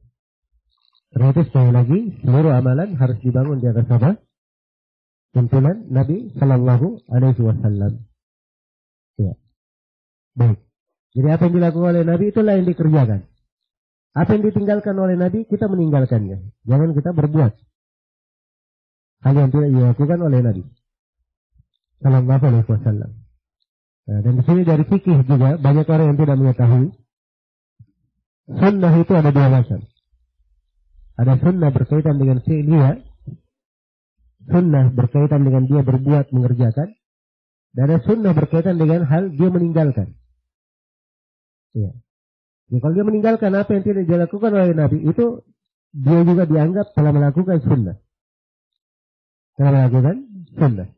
S1: Karena itu sekali lagi, seluruh amalan harus dibangun di atas apa? Tuntunan Nabi Sallallahu Alaihi Wasallam. Iya. Baik. Jadi apa yang dilakukan oleh Nabi itulah yang dikerjakan. Apa yang ditinggalkan oleh Nabi, kita meninggalkannya. Jangan kita berbuat hal yang tidak dilakukan oleh Nabi Sallallahu Alaihi Wasallam. Nah, dan di sini dari fikih juga banyak orang yang tidak mengetahui sunnah itu ada dua macam. Ada sunnah berkaitan dengan fi'liyah, sunnah berkaitan dengan dia berbuat mengerjakan, dan ada sunnah berkaitan dengan hal dia meninggalkan. Ya. Jadi kalau dia meninggalkan apa yang tidak dilakukan oleh Nabi, itu dia juga dianggap telah melakukan sunnah. Telah melakukan sunnah.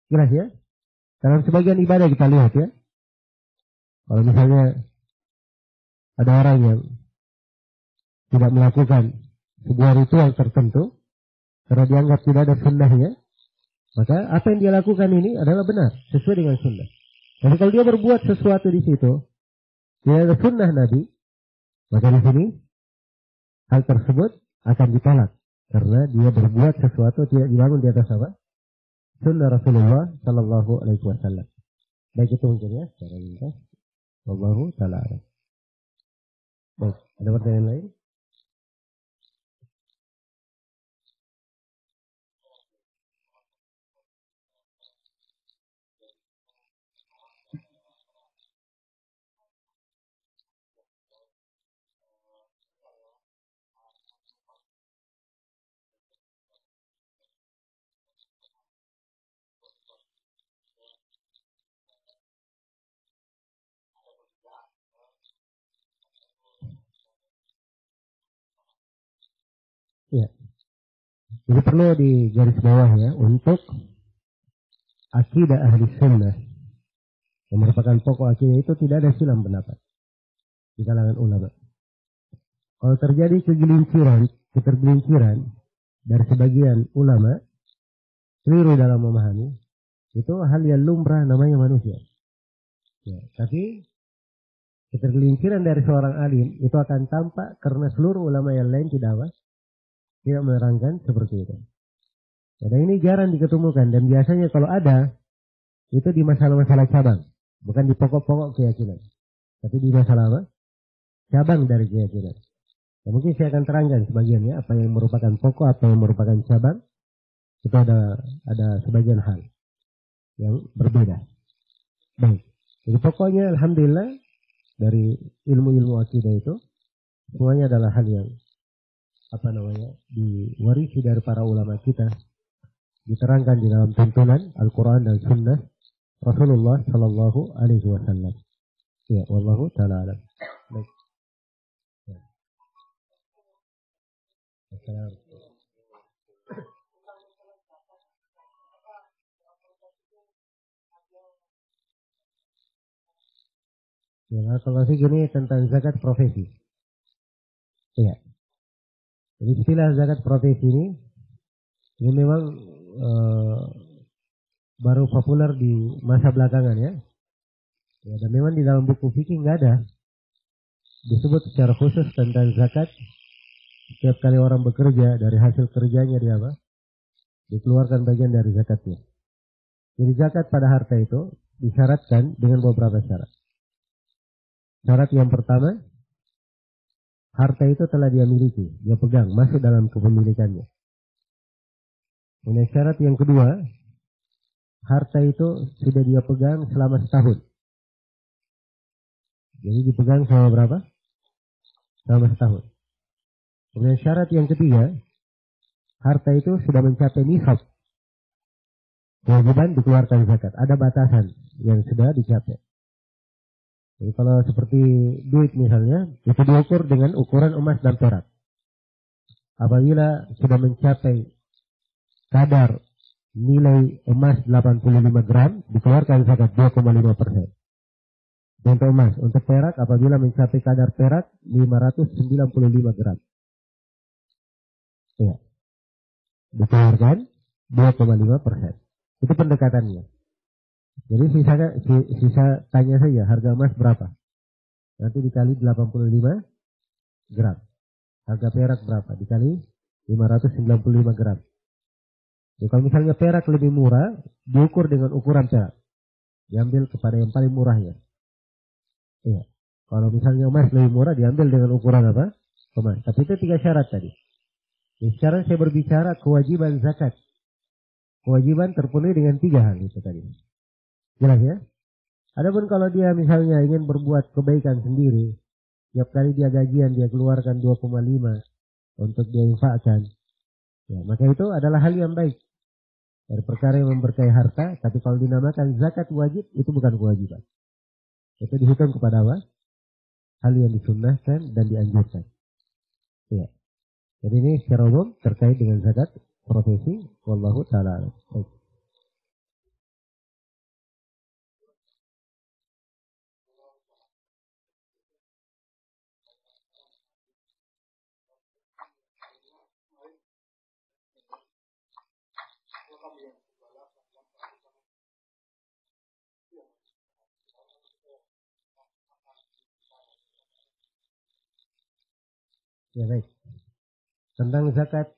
S1: Jelas ya? Dalam sebagian ibadah kita lihat ya. Kalau misalnya ada orang yang tidak melakukan sebuah ritual tertentu, karena dianggap tidak ada sunnahnya, maka apa yang dia lakukan ini adalah benar, sesuai dengan sunnah. Tapi kalau dia berbuat sesuatu di situ, tidak ada sunnah Nabi, maka di sini hal tersebut akan ditolak. Karena dia berbuat sesuatu tidak dibangun di atas apa? Sunnah Rasulullah Sallallahu Alaihi Wasallam. Baik itu mungkin ya, secara ringkas. Wallahu ta'ala a'lam. Baik, ada pertanyaan lain? Ya. Jadi perlu di garis bawah ya, untuk akidah ahli sunnah yang merupakan pokok akidah itu tidak ada silang pendapat di kalangan ulama. Kalau terjadi ketergelinciran dari sebagian ulama keliru dalam memahami, itu hal yang lumrah namanya manusia. Ya, tapi ketergelinciran dari seorang alim itu akan tampak karena seluruh ulama yang lain tidak menerangkan seperti itu. Dan ini jarang diketemukan, dan biasanya kalau ada itu di masalah-masalah cabang, bukan di pokok-pokok keyakinan, tapi di masalah apa? Cabang dari keyakinan. Ya, mungkin saya akan terangkan sebagiannya, apa yang merupakan pokok, apa yang merupakan cabang. Itu ada sebagian hal yang berbeda. Baik. Jadi pokoknya alhamdulillah dari ilmu-ilmu akidah itu semuanya adalah hal yang diwarisi dari para ulama kita, diterangkan di dalam tuntunan Al-Quran dan Sunnah Rasulullah Sallallahu Alaihi Wasallam. Ya, wallahu ta'ala alam. Baik. Ya. Assalamualaikum. Ya, kalau gini tentang zakat profesi. Iya. Jadi istilah zakat profesi ini memang baru populer di masa belakangan ya. Ya, dan memang di dalam buku fikih nggak ada disebut secara khusus tentang zakat. Setiap kali orang bekerja, dari hasil kerjanya dia dikeluarkan bagian dari zakatnya. Jadi zakat pada harta itu disyaratkan dengan beberapa syarat. Syarat yang pertama, harta itu telah dia miliki, dia pegang, masuk dalam kepemilikannya. Kemudian syarat yang kedua, harta itu sudah dia pegang selama setahun. Jadi dipegang selama berapa? Selama setahun. Kemudian syarat yang ketiga, harta itu sudah mencapai nisab. Kewajiban dikeluarkan zakat. Ada batasan yang sudah dicapai. Jadi kalau seperti duit misalnya, itu diukur dengan ukuran emas dan perak. Apabila sudah mencapai kadar nilai emas 85 gram, dikeluarkan zakat 2,5%. Untuk emas, untuk perak apabila mencapai kadar perak 595 gram. Ya. Dikeluarkan 2,5%. Itu pendekatannya. Jadi sisa tanya saja harga emas berapa. Nanti dikali 85 gram. Harga perak berapa? Dikali 595 gram. Jadi kalau misalnya perak lebih murah, diukur dengan ukuran perak. Diambil kepada yang paling murahnya. Iya. Kalau misalnya emas lebih murah, diambil dengan ukuran apa? Emas. Tapi itu 3 syarat tadi. Jadi sekarang saya berbicara kewajiban zakat. Kewajiban terpenuhi dengan 3 hal itu tadi. Jelas ya? Adapun kalau dia misalnya ingin berbuat kebaikan sendiri, tiap kali dia gajian dia keluarkan 2,5 untuk dia infakkan. Ya, maka itu adalah hal yang baik. Dari perkara yang memberkahi harta, tapi kalau dinamakan zakat wajib, itu bukan kewajiban. Itu dihitung kepada apa? Hal yang disunnahkan dan dianjurkan. Ya. Jadi ini secara umum terkait dengan zakat profesi. Wallahu ta'ala. Baik. Ya baik. Tentang zakat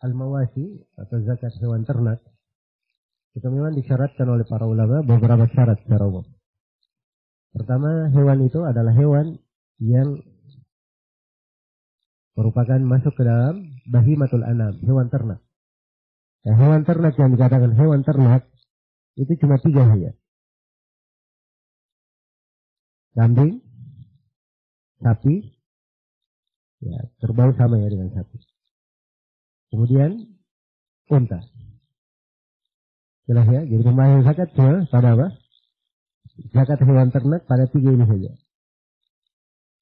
S1: al-mawasi atau zakat hewan ternak, itu memang disyaratkan oleh para ulama beberapa syarat secara umum. Pertama, hewan itu adalah hewan yang merupakan masuk ke dalam bahimatul anam, hewan ternak. Ya, hewan ternak yang dikatakan hewan ternak itu cuma 3 saja. Kambing, sapi, ya kerbau sama ya dengan sapi. Kemudian unta. Jelas ya, jadi pembahasan zakat cuma pada apa? Zakat hewan ternak pada 3 ini saja.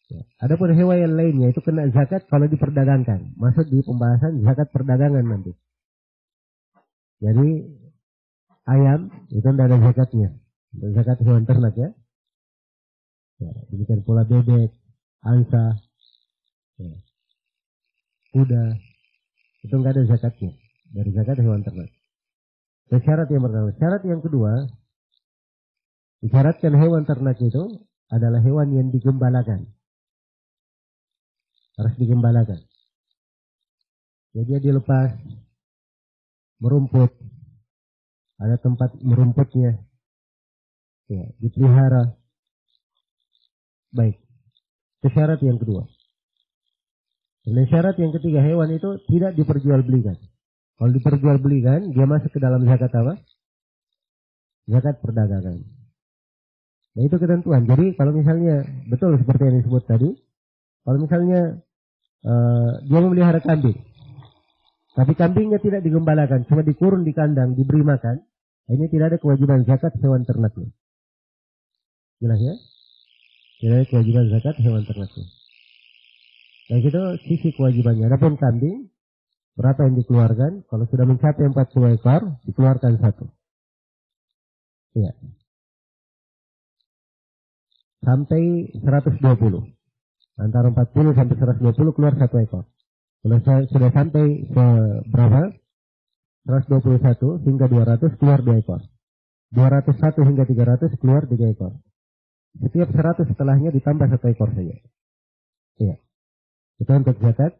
S1: Ya. Adapun hewan yang lainnya itu kena zakat kalau diperdagangkan. Maksud di pembahasan zakat perdagangan nanti. Jadi ayam itu tidak ada zakatnya. Untuk zakat hewan ternak ya. Ya, demikian pula bebek, angsa, ya, kuda, itu nggak ada zakatnya dari zakat hewan ternak. Dan syarat yang pertama. Syarat yang kedua, disyaratkan hewan ternak itu adalah hewan yang digembalakan. Harus digembalakan. Jadi dia dilepas, merumput, ada tempat merumputnya, ya, dipelihara. Baik, itu syarat yang kedua. Dan syarat yang ketiga, hewan itu tidak diperjualbelikan. Kalau diperjualbelikan, dia masuk ke dalam zakat apa? Zakat perdagangan. Nah itu ketentuan. Jadi kalau misalnya, betul seperti yang disebut tadi, kalau misalnya dia memelihara kambing, tapi kambingnya tidak digembalakan, cuma dikurun di kandang, diberi makan, ini tidak ada kewajiban zakat hewan ternaknya. Jelas ya? Tidak ada kewajiban zakat hewan ternaknya. Nah itu sisi kewajibannya. Adapun kambing, berapa yang dikeluarkan? Kalau sudah mencapai 40 ekor, dikeluarkan 1. Iya. Sampai 120. Antara 40 sampai 120 keluar 1 ekor. Kalau sudah sampai berapa? 121 hingga 200 keluar 2 ekor. 201 hingga 300 keluar 3 ekor. Setiap 100 setelahnya ditambah 1 ekor saja. Iya. Itu untuk zakat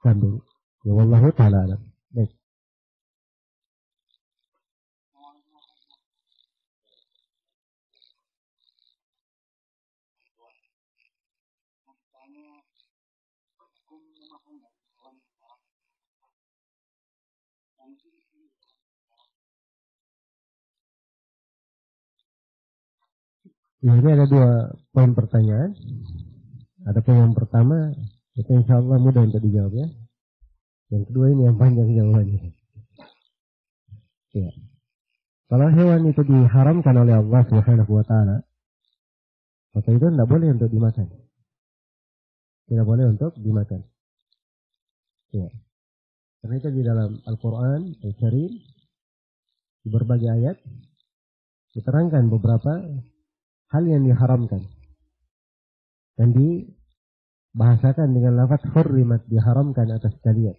S1: kambing. Ya wallahu ta'ala alam. Baik. Ya, ini ada 2 poin pertanyaan. Ada poin yang pertama, itu insya Allah mudah untuk dijawab ya. Yang kedua ini yang panjang jawabannya. Ya. Kalau hewan itu diharamkan oleh Allah Subhanahu wa taala, maka itu tidak boleh untuk dimakan. Tidak boleh untuk dimakan. Ya. Karena itu di dalam Al-Quran Al-Karim di berbagai ayat diterangkan beberapa hal yang diharamkan dan dibahasakan dengan lafaz hurrimat, diharamkan atas kalian.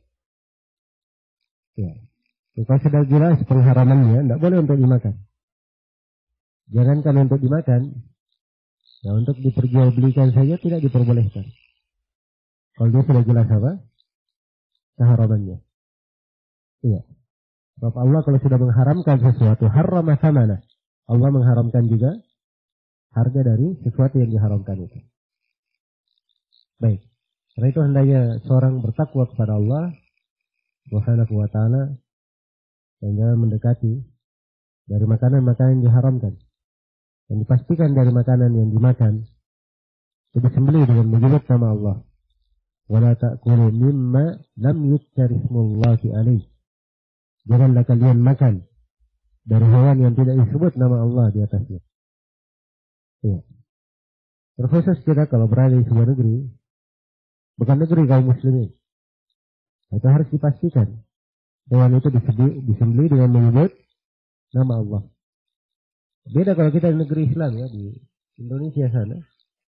S1: Ya. Kalau sudah jelas pengharamannya, tidak boleh untuk dimakan. Jangankan untuk dimakan, ya untuk diperjualbelikan saja tidak diperbolehkan. Kalau dia sudah jelas apa? Keharamannya. Iya. Sebab Allah kalau sudah mengharamkan sesuatu, harrama thamana. Allah mengharamkan juga harga dari sesuatu yang diharamkan itu. Baik. Karena itu hendaknya seorang bertakwa kepada Allah Subhanahu wa ta'ala dan jangan mendekati dari makanan-makanan yang diharamkan. Dan dipastikan dari makanan yang dimakan itu disembelih dengan menyebut nama Allah. Wala ta'kulu mimma lam yuzkar ismullahi alaih. Janganlah kalian makan dari hewan yang tidak disebut nama Allah di atasnya. Ya. Terkhusus kita kalau berada di sebuah negeri, bukan negeri kaum muslimin, Itu harus dipastikan. Hewan itu disembelih dengan menyebut nama Allah. Beda kalau kita di negeri Islam ya, di Indonesia sana.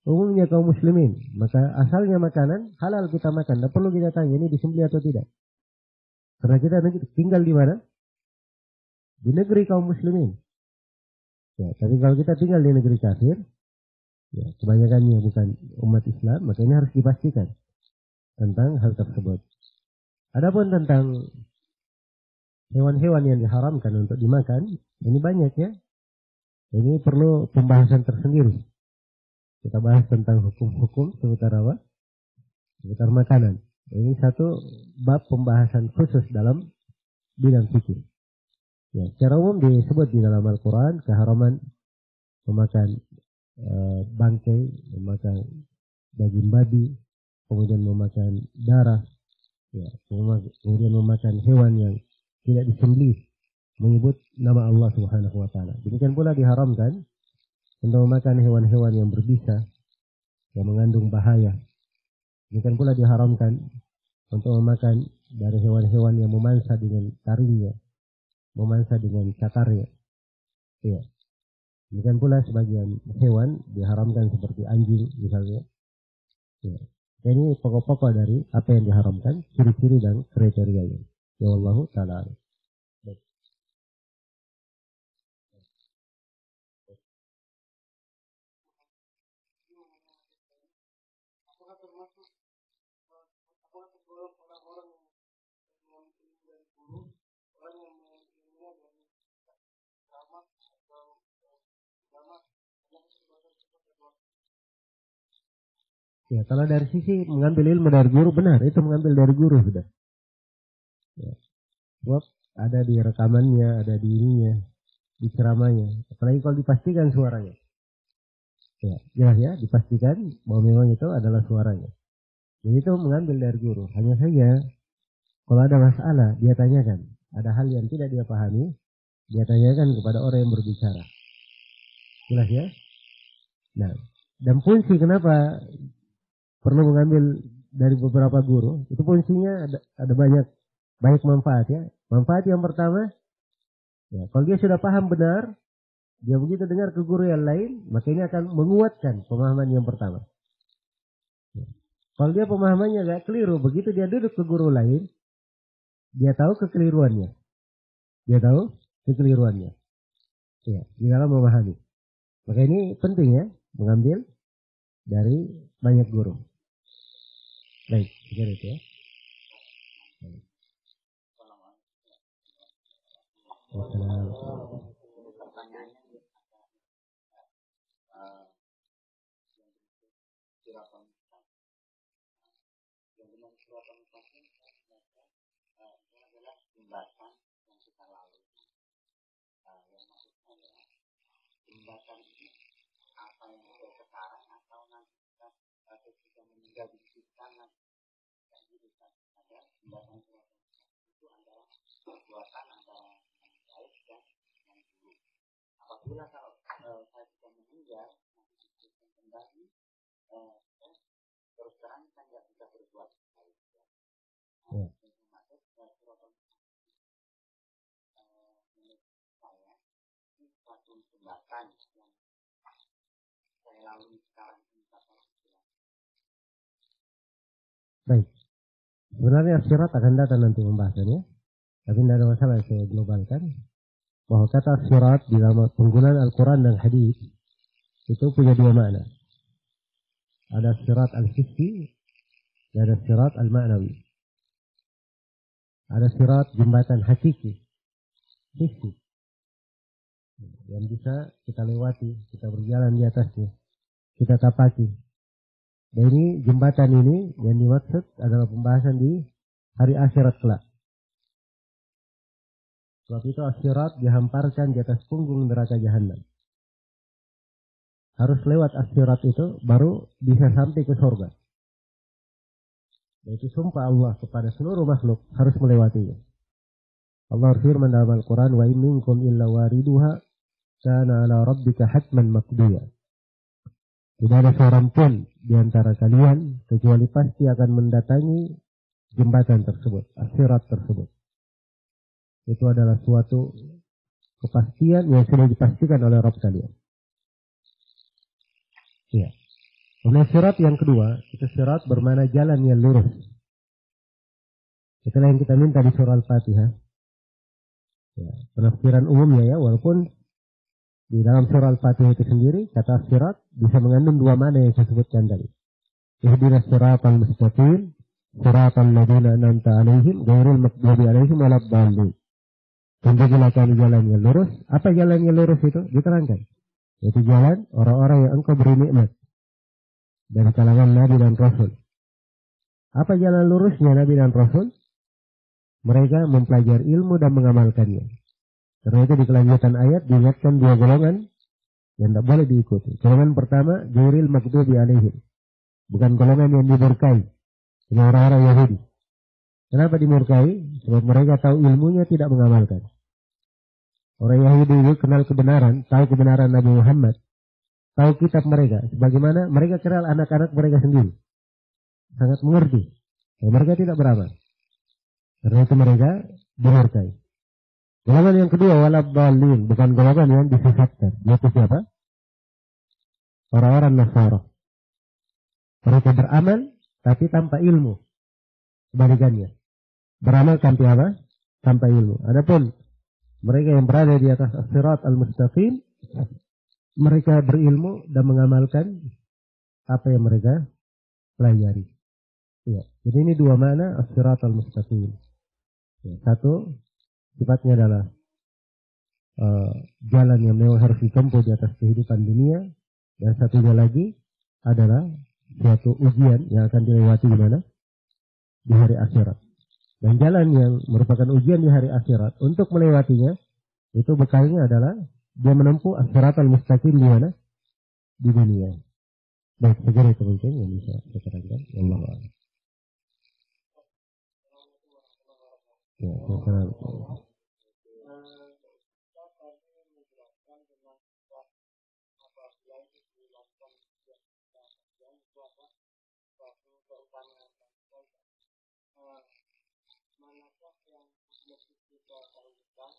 S1: Umumnya kaum muslimin. Maka asalnya makanan halal kita makan. Tidak perlu kita tanya ini disembelih atau tidak. Karena kita tinggal di mana? Di negeri kaum muslimin. Ya, tapi kalau kita tinggal di negeri kafir, ya, kebanyakannya bukan umat Islam, maka ini harus dipastikan tentang hal tersebut. Adapun tentang hewan-hewan yang diharamkan untuk dimakan, ini banyak ya. Ini perlu pembahasan tersendiri. Kita bahas tentang hukum-hukum seputar apa? Seputar makanan. Ini satu bab pembahasan khusus dalam bidang fikih. Ya, secara umum disebut di dalam Al-Quran keharaman memakan bangkai, memakan daging babi, kemudian memakan darah, ya, kemudian memakan hewan yang tidak disembelih, menyebut nama Allah Subhanahu wa taala. Demikian pula diharamkan untuk memakan hewan-hewan yang berbisa, yang mengandung bahaya. Demikian pula diharamkan untuk memakan dari hewan-hewan yang memansa dengan taringnya, memansa dengan cakarnya. Ya. Demikian pula sebagian hewan diharamkan seperti anjing misalnya. Ya. Ini pokok-pokok dari apa yang diharamkan, ciri-ciri dan kriterianya. Ya Allah Ta'ala. Ya, kalau dari sisi mengambil ilmu dari guru, benar, itu mengambil dari guru sudah. Ya. Sebab ada di rekamannya, ada di ininya, di ceramahnya. Apalagi kalau dipastikan suaranya. Ya, jelas ya, dipastikan bahwa memang itu adalah suaranya. Jadi itu mengambil dari guru. Hanya saja, kalau ada masalah, dia tanyakan. Ada hal yang tidak dia pahami, dia tanyakan kepada orang yang berbicara. Jelas ya? Nah, dan fungsi kenapa perlu mengambil dari beberapa guru, itu fungsinya ada banyak manfaat ya. Manfaat yang pertama, ya, kalau dia sudah paham benar, dia begitu dengar ke guru yang lain, maka ini akan menguatkan pemahaman yang pertama. Ya. Kalau dia pemahamannya agak keliru, begitu dia duduk ke guru lain, dia tahu kekeliruannya. Dia tahu kekeliruannya. Ya, di dalam memahami. Maka ini penting ya, mengambil dari banyak guru. Baik, begitu ya.
S2: Jembatan ini apa yang ada sekarang atau nanti ketika meninggal dibuktikan dan gitu kan ada jembatan itu adalah perbuatan antara yang baik dan yang buruk. Apabila kalau saya sudah meninggal nanti dibuktikan kembali terus terang saya tidak bisa berbuat baik. Maksud menurut saya ini suatu jembatan yang saya lalui sekarang ini.
S1: Baik. Sebenarnya sirat akan datang nanti pembahasannya. Tapi tidak ada masalah saya globalkan. Bahwa kata sirat di dalam penggunaan Al-Quran dan hadis itu punya dua makna. Ada sirat al-hissi dan ada sirat al-ma'nawi. Ada sirat jembatan hakiki. Hissi. Yang bisa kita lewati, kita berjalan di atasnya. Kita tapaki. Dan ini jembatan ini yang dimaksud adalah pembahasan di hari akhirat kelak. Sebab itu akhirat dihamparkan di atas punggung neraka jahanam. Harus lewat akhirat itu baru bisa sampai ke surga. Yaitu sumpah Allah kepada seluruh makhluk harus melewatinya. Allah berfirman dalam Al-Quran, wa in minkum illa wariduha kana ala rabbika hatman maqdiya. Tidak ada seorang pun di antara kalian kecuali pasti akan mendatangi jembatan tersebut, as-sirat tersebut. Itu adalah suatu kepastian yang sudah dipastikan oleh Rabb kalian. Ya. Kemudian sirat yang kedua, itu sirat bermana jalan yang lurus. Itulah yang kita minta di surah Al-Fatihah. Ya, penafsiran umumnya ya, walaupun di dalam surah Al-Fatihah itu sendiri, kata sirat bisa mengandung dua makna yang saya sebutkan tadi. Ihdinas siratal mustaqim, siratal ladzina an'amta 'alaihim, ghairil maghdubi 'alaihim waladdallin. Tunjukilah kami jalan yang lurus. Apa jalan yang lurus itu? Diterangkan. Yaitu jalan orang-orang yang engkau beri nikmat dari kalangan Nabi dan Rasul. Apa jalan lurusnya Nabi dan Rasul? Mereka mempelajari ilmu dan mengamalkannya. Karena itu di kelanjutan ayat diingatkan dua golongan yang tidak boleh diikuti. Golongan pertama, ghairil maghdubi 'alaihim. Bukan golongan yang dimurkai. Ini orang-orang Yahudi. Kenapa dimurkai? Sebab mereka tahu ilmunya tidak mengamalkan. Orang Yahudi itu kenal kebenaran, tahu kebenaran Nabi Muhammad, tahu kitab mereka. Sebagaimana mereka kenal anak-anak mereka sendiri. Sangat mengerti. Dan mereka tidak beramal. Karena itu mereka dimurkai. Golongan yang kedua, waladdallin. Bukan golongan yang disesatkan. Yaitu siapa? Orang-orang Nasara. Mereka beramal, tapi tanpa ilmu. Kebalikannya. Beramal tanpa apa? Tanpa ilmu. Adapun mereka yang berada di atas as-sirat al-mustaqim, mereka berilmu dan mengamalkan apa yang mereka pelajari. Ya. Jadi ini dua makna as-sirat al-mustaqim. Ya. Satu, sifatnya adalah jalan yang memang harus ditempuh di atas kehidupan dunia. Dan satunya lagi adalah suatu ujian yang akan dilewati di mana? Di hari akhirat. Dan jalan yang merupakan ujian di hari akhirat, untuk melewatinya, itu bekalnya adalah dia menempuh as-sirat al-mustaqim di mana? Di dunia. Baik, segera itu mungkin yang bisa saya terangkan. Wallahu a'lam. Ya, saya terangkan.
S2: Manakah yang lebih kita tahukan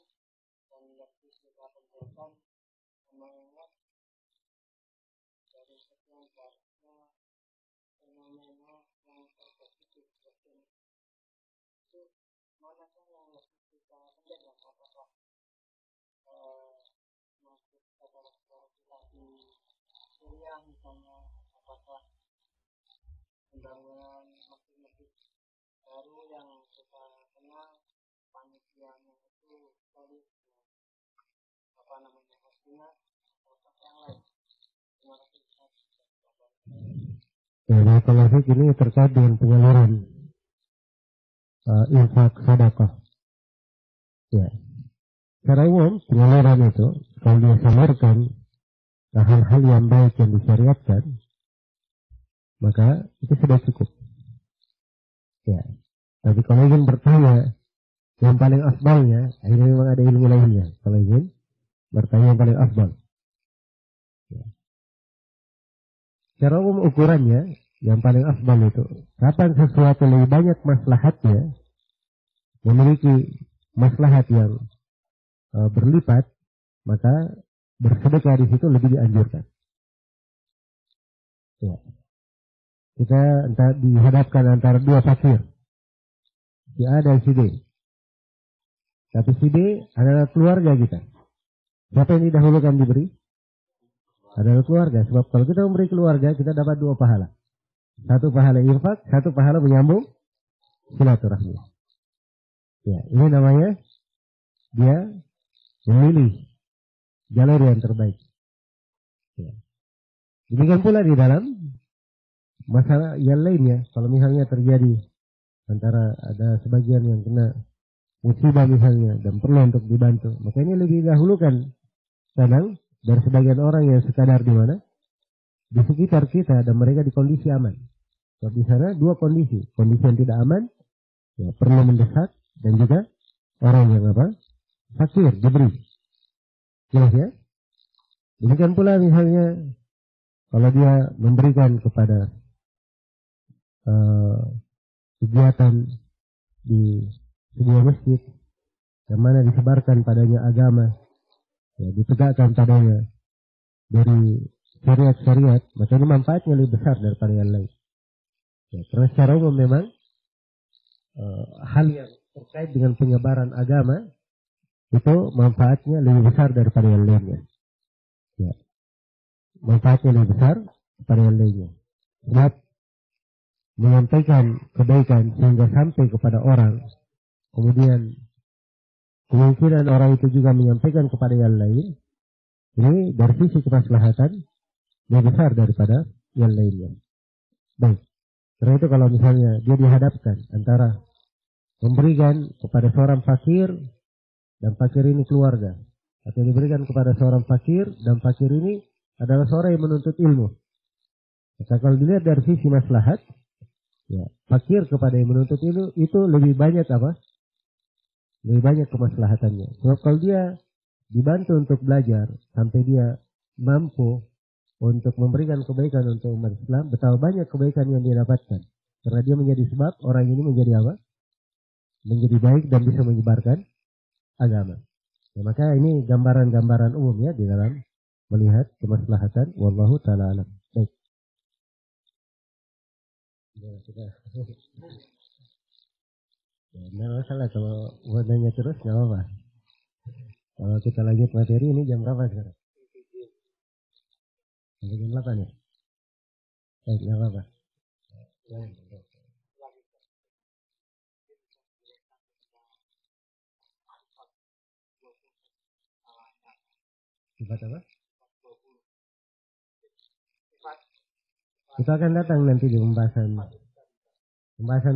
S2: dan lebih kita pentingkan semangat dari sekian banyaknya fenomena yang terjadi di sekian itu, manakah yang lebih kita pentingkan? Apakah masuk pada situasi Syria misalnya, apakah pembangunan masjid-masjid baru yang kita kenal panitianya itu solid, apa namanya, hasilnya atau yang lain. Terima kasih.
S1: Ya, kalau ini terkait dengan penyaluran infak sedekah. Ya, secara umum penyaluran itu kalau dia salurkan hal-hal yang baik yang disyariatkan, maka itu sudah cukup. Ya, tapi kalau ingin bertanya yang paling afdalnya, akhirnya memang ada ilmu lainnya. Kalau ingin bertanya yang paling afdal, ya. Secara umum ukurannya yang paling afdal itu kapan sesuatu lebih banyak maslahatnya, memiliki maslahat yang berlipat, maka bersedekah di situ lebih dianjurkan. Ya. Kita dihadapkan antara dua fakir, si A dan si B. Tapi si B adalah keluarga kita. Siapa yang didahulukan diberi? Adalah keluarga. Sebab kalau kita memberi keluarga, kita dapat dua pahala. Satu pahala infak, satu pahala menyambung silaturahmi. Ya, ini namanya dia memilih jalur yang terbaik. Ya. Demikian pula di dalam masalah yang lainnya, kalau misalnya terjadi antara ada sebagian yang kena musibah misalnya dan perlu untuk dibantu, maka ini lebih dahulukan kadang dari sebagian orang yang sekadar di mana? Di sekitar kita dan mereka di kondisi aman. Jadi di sana dua kondisi yang tidak aman, ya, perlu mendesak, dan juga orang yang apa? Fakir, diberi. Jelas ya? Demikian pula misalnya kalau dia memberikan kepada kegiatan di sebuah masjid yang mana disebarkan padanya agama, ya, ditegakkan padanya dari syariat-syariat, maka ini manfaatnya lebih besar daripada yang lain. Ya, karena secara umum memang hal yang terkait dengan penyebaran agama itu manfaatnya lebih besar daripada yang lainnya. Ya, manfaatnya lebih besar daripada yang lainnya. Sebab menyampaikan kebaikan sehingga sampai kepada orang, kemudian kemungkinan orang itu juga menyampaikan kepada yang lain, ini dari sisi kemaslahatan lebih besar daripada yang lainnya. Baik, karena itu kalau misalnya dia dihadapkan antara memberikan kepada seorang fakir dan fakir ini keluarga, atau diberikan kepada seorang fakir dan fakir ini adalah seorang yang menuntut ilmu, maka kalau dilihat dari sisi maslahat, ya, fakir kepada yang menuntut ilmu itu lebih banyak apa? Lebih banyak kemaslahatannya. Sebab kalau dia dibantu untuk belajar sampai dia mampu untuk memberikan kebaikan untuk umat Islam, betapa banyak kebaikan yang dia dapatkan. Karena dia menjadi sebab orang ini menjadi apa? Menjadi baik dan bisa menyebarkan agama. Ya, maka ini gambaran-gambaran umum ya di dalam melihat kemaslahatan. Wallahu ta'ala alam. Baik. Ya, sudah. Ya, tidak masalah kalau mau nanya terus nggak apa-apa. Kalau kita lanjut materi ini jam berapa sekarang? Sampai jam 8 ya? Baik, nggak apa-apa. Ya, sifat apa? Kita akan datang nanti di pembahasan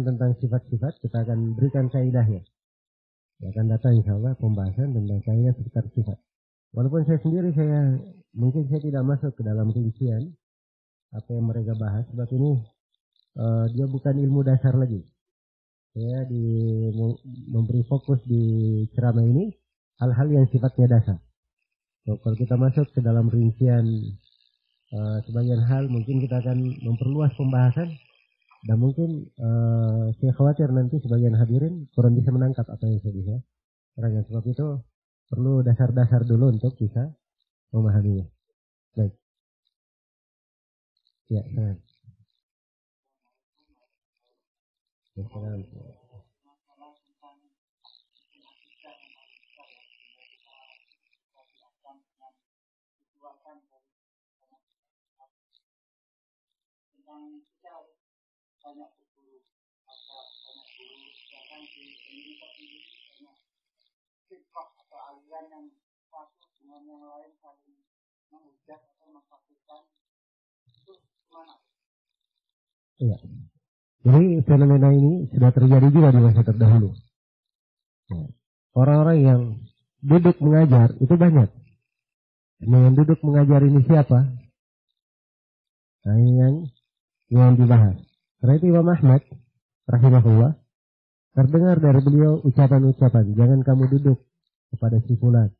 S1: tentang sifat-sifat. Kita akan berikan kaidahnya. Ya, akan datang insya Allah pembahasan tentang kaidah sekitar sifat. Walaupun saya sendiri mungkin saya tidak masuk ke dalam rincian apa yang mereka bahas, sebab ini dia bukan ilmu dasar lagi. Saya memberi fokus di ceramah ini hal-hal yang sifatnya dasar. So, kalau kita masuk ke dalam rincian sebagian hal, mungkin kita akan memperluas pembahasan dan mungkin saya khawatir nanti sebagian hadirin kurang bisa menangkap apa yang saya bisa terangkan. Sebab itu perlu dasar-dasar dulu untuk bisa memahaminya. Baik. Ya, sangat.
S2: Tentang kita banyak berburu banyak guru bahkan di Indonesia sendiri banyak sifat atau aliran yang satu dengan yang lain saling menghujat atau memfasirkan itu gimana?
S1: Iya. Jadi fenomena ini sudah terjadi juga di masa terdahulu. Orang-orang yang duduk mengajar itu banyak. Yang duduk mengajar ini siapa? Nah, ini yang dibahas. Karena itu Imam Ahmad rahimahullah terdengar dari beliau ucapan-ucapan, jangan kamu duduk kepada si fulan,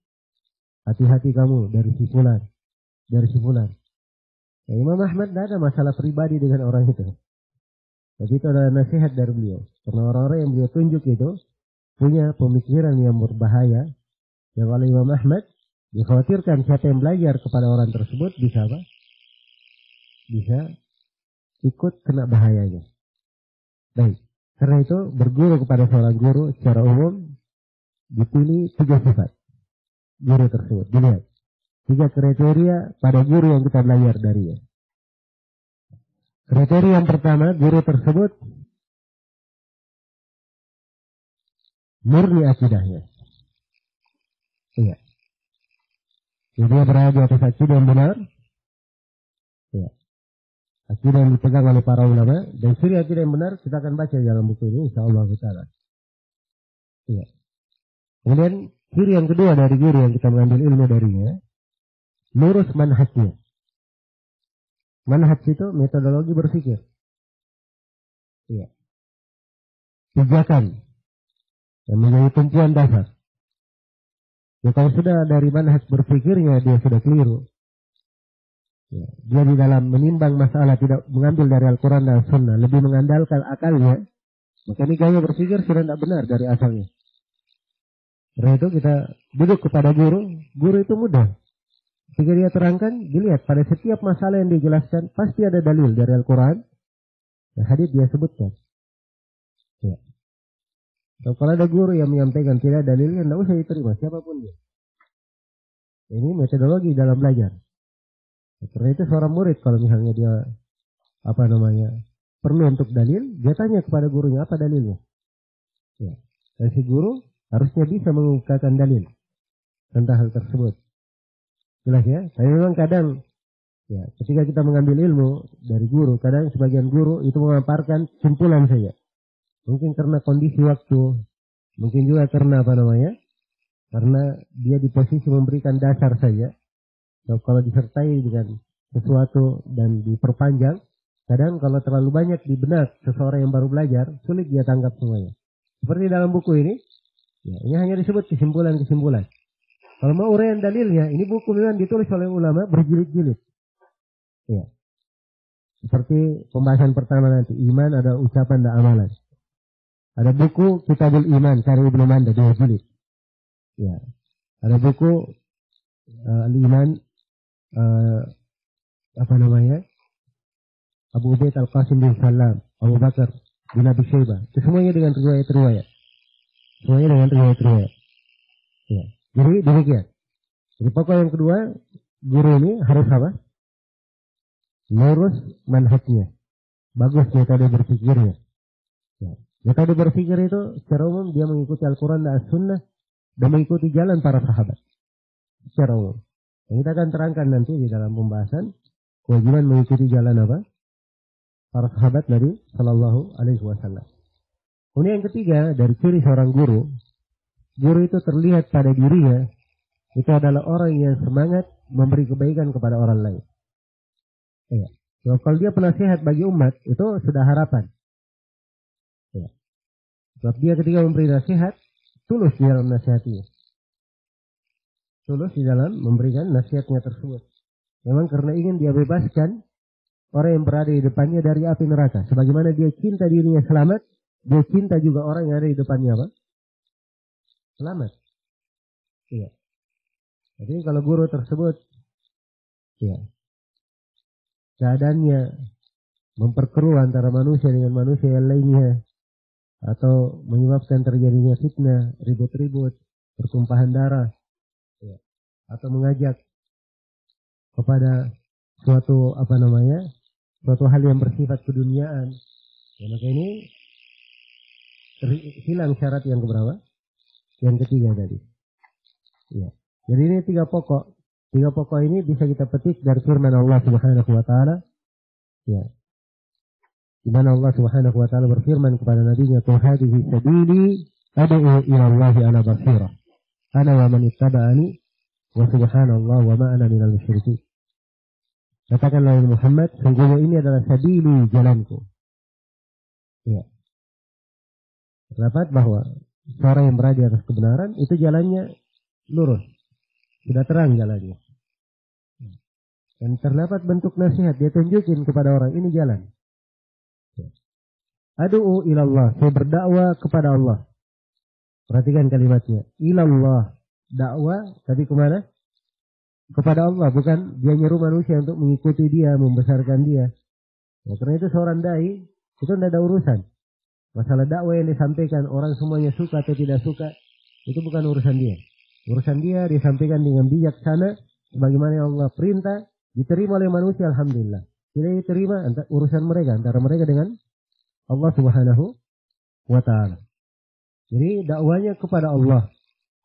S1: hati-hati kamu dari si fulan, dari si fulan. Ya, Imam Ahmad tidak ada masalah pribadi dengan orang itu. Jadi itu adalah nasihat dari beliau. Karena orang-orang yang beliau tunjuk itu punya pemikiran yang berbahaya, yang oleh Imam Ahmad dikhawatirkan siapa yang belajar kepada orang tersebut bisa apa? Bisa ikut kena bahayanya. Baik, karena itu berguru kepada seorang guru secara umum dipilih 3 sifat guru tersebut. Dilihat 3 kriteria pada guru yang kita belajar darinya. Kriteria yang pertama, guru tersebut murni akidahnya. Iya. Jadi dia berada di atas akidah yang benar. Iya. Akidah yang dipegang oleh para ulama, dan ciri akidah yang benar kita akan baca dalam buku ini insyaallah taala. Iya. Kemudian ciri yang kedua dari guru yang kita mengambil ilmu darinya, lurus manhajnya. Manhaj itu metodologi berpikir. Iya. Pijakan yang menjadi tumpuan dasar. Ya, kalau sudah dari manhaj berpikirnya dia sudah keliru. Ya, dia di dalam menimbang masalah tidak mengambil dari Al-Quran dan Sunnah, lebih mengandalkan akalnya, Maka ini gaya berpikir sudah tidak benar dari asalnya. Karena itu kita duduk kepada guru itu mudah. Jika dia terangkan, dilihat pada setiap masalah yang dijelaskan, pasti ada dalil dari Al-Quran, dan hadits dia sebutkan. Ya. So, kalau ada guru yang menyampaikan tidak dalilnya, tidak usah diterima, siapapun dia. Ini metodologi dalam belajar. Karena itu seorang murid, kalau misalnya dia, perlu untuk dalil, dia tanya kepada gurunya, apa dalilnya? Ya. Dan si guru harusnya bisa mengungkapkan dalil tentang hal tersebut. Jelas ya? Tapi memang kadang, ya, ketika kita mengambil ilmu dari guru, kadang sebagian guru itu memaparkan simpulan saja. Mungkin karena kondisi waktu, mungkin juga karena karena dia di posisi memberikan dasar saja. So, kalau disertai dengan sesuatu dan diperpanjang, kadang kalau terlalu banyak di benak seseorang yang baru belajar, sulit dia tangkap semuanya. Seperti dalam buku ini, ya, ini hanya disebut kesimpulan-kesimpulan. Kalau mau uraian dalilnya, ini buku memang ditulis oleh ulama berjilid-jilid. Ya. Seperti pembahasan pertama nanti, iman ada ucapan dan amalan. Ada buku Kitabul Iman karya Ibnu Manda 2 jilid. Ya. Ada buku Al-Iman Abu Ubaid Al-Qasim bin Salam, Abu Bakar bin Abi Syaibah. Itu semuanya dengan riwayat-riwayat. Semuanya dengan riwayat-riwayat. Ya. Jadi demikian. Jadi pokok yang kedua, guru ini harus apa? Lurus manhajnya. Bagus metode berpikirnya. Ya. Metode berpikir itu secara umum dia mengikuti Al-Quran dan As-Sunnah dan mengikuti jalan para sahabat. Secara umum. Yang kita akan terangkan nanti di dalam pembahasan kewajiban mengikuti jalan apa? Para sahabat Nabi Sallallahu Alaihi Wasallam. Kemudian yang ketiga, dari ciri seorang guru itu terlihat pada dirinya, itu adalah orang yang semangat memberi kebaikan kepada orang lain. Ya. So, kalau dia penasihat bagi umat, itu sudah harapan. Ya. Sebab dia ketika memberi nasihat, tulus di dalam nasihatnya. Tulus di dalam memberikan nasihatnya tersebut. Memang karena ingin dia bebaskan orang yang berada di depannya dari api neraka. Sebagaimana dia cinta dirinya selamat, dia cinta juga orang yang ada di depannya apa? Selamat. Iya. Jadi kalau guru tersebut, ya, keadaannya memperkeruh antara manusia dengan manusia yang lainnya, atau menyebabkan terjadinya fitnah, ribut-ribut, pertumpahan darah, ya, atau mengajak kepada suatu suatu hal yang bersifat keduniaan, ya, maka ini hilang syarat yang keberapa? Yang ketiga tadi. Ya. Jadi ini tiga pokok. Tiga pokok ini bisa kita petik dari firman Allah Subhanahu wa taala. Ya. Di mana Allah Subhanahu wa taala berfirman kepada nabinya, "Qul hadhihi sabili ad'u ila Allah ala basirah. Ana wa man ittaba'ani wa subhanallah wa ma ana minal musyrikin." Katakanlah Muhammad, sungguhnya ini adalah sabili, jalanku. Ya. Terdapat bahwa seorang yang berada di atas kebenaran itu jalannya lurus, sudah terang jalannya. Dan terdapat bentuk nasihat, dia tunjukin kepada orang ini jalan. Adu'u ilallah, saya berdakwah kepada Allah. Perhatikan kalimatnya, ilallah, dakwah, tapi kemana? Kepada Allah, bukan dia nyuruh manusia untuk mengikuti dia, membesarkan dia. Ya, karena itu seorang dai itu tidak ada urusan. Masalah dakwah yang disampaikan orang semuanya suka atau tidak suka, itu bukan urusan dia. Urusan dia disampaikan dengan bijaksana, sebagaimana yang Allah perintah, diterima oleh manusia, alhamdulillah. Tidak diterima, urusan mereka, antara mereka dengan Allah Subhanahu wa ta'ala. Jadi dakwanya kepada Allah,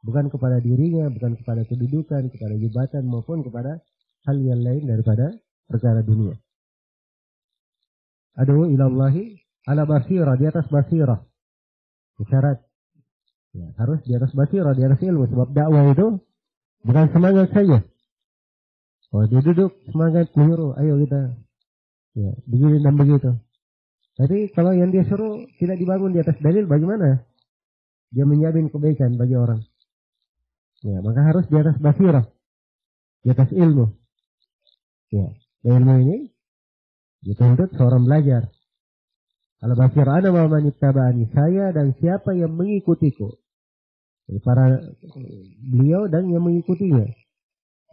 S1: bukan kepada dirinya, bukan kepada kedudukan, kepada jabatan, maupun kepada hal yang lain daripada perkara dunia. Adu ilallahi ala basirah, di atas basirah. Syarat. Ya, harus di atas basirah, di atas ilmu. Sebab dakwah itu bukan semangat saja. Oh, dia duduk semangat menyuruh, ayo kita, ya, begini dan begitu. Tapi kalau yang dia suruh tidak dibangun di atas dalil, bagaimana dia menjamin kebaikan bagi orang? Ya, maka harus di atas basirah, di atas ilmu. Ya, ilmu ini dituntut seorang belajar. Al-Basir ana wa man ittaba'ani, saya dan siapa yang mengikutiku. Jadi para beliau dan yang mengikutinya.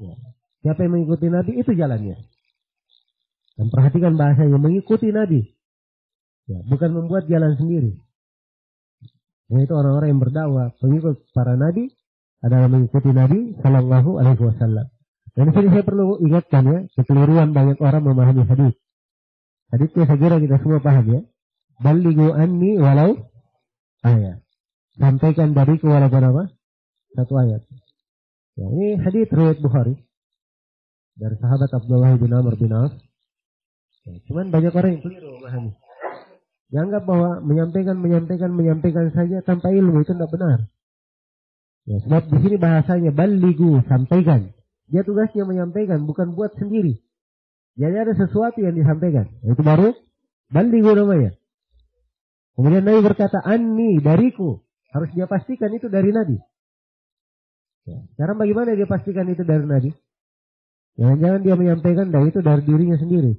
S1: Ya. Siapa yang mengikuti Nabi itu jalannya. Dan perhatikan bahasanya, mengikuti Nabi. Ya, bukan membuat jalan sendiri. Yaitu orang-orang yang berdakwah, pengikut para Nabi adalah mengikuti Nabi Sallallahu Alaihi Wasallam. Dan di sini saya perlu ingatkan ya, kekeliruan banyak orang memahami hadis. Hadisnya saya kira kita semua paham ya. Balighu anni walau ayat. Sampaikan dariku walaupun apa? Satu ayat. Ya, ini hadis riwayat Bukhari dari sahabat Abdullah bin Amr bin As. Ya, cuman banyak orang yang keliru memahami. Dianggap bahwa menyampaikan saja tanpa ilmu itu tidak benar. Ya, sebab di sini bahasanya balighu, sampaikan. Dia tugasnya menyampaikan, bukan buat sendiri. Jadi ada sesuatu yang disampaikan. Itu baru balighu namanya. Kemudian Nabi berkata, anni, dariku. Harus dia pastikan itu dari Nabi. Ya, sekarang bagaimana dia pastikan itu dari Nabi? Jangan-jangan dia menyampaikan dari itu dari dirinya sendiri.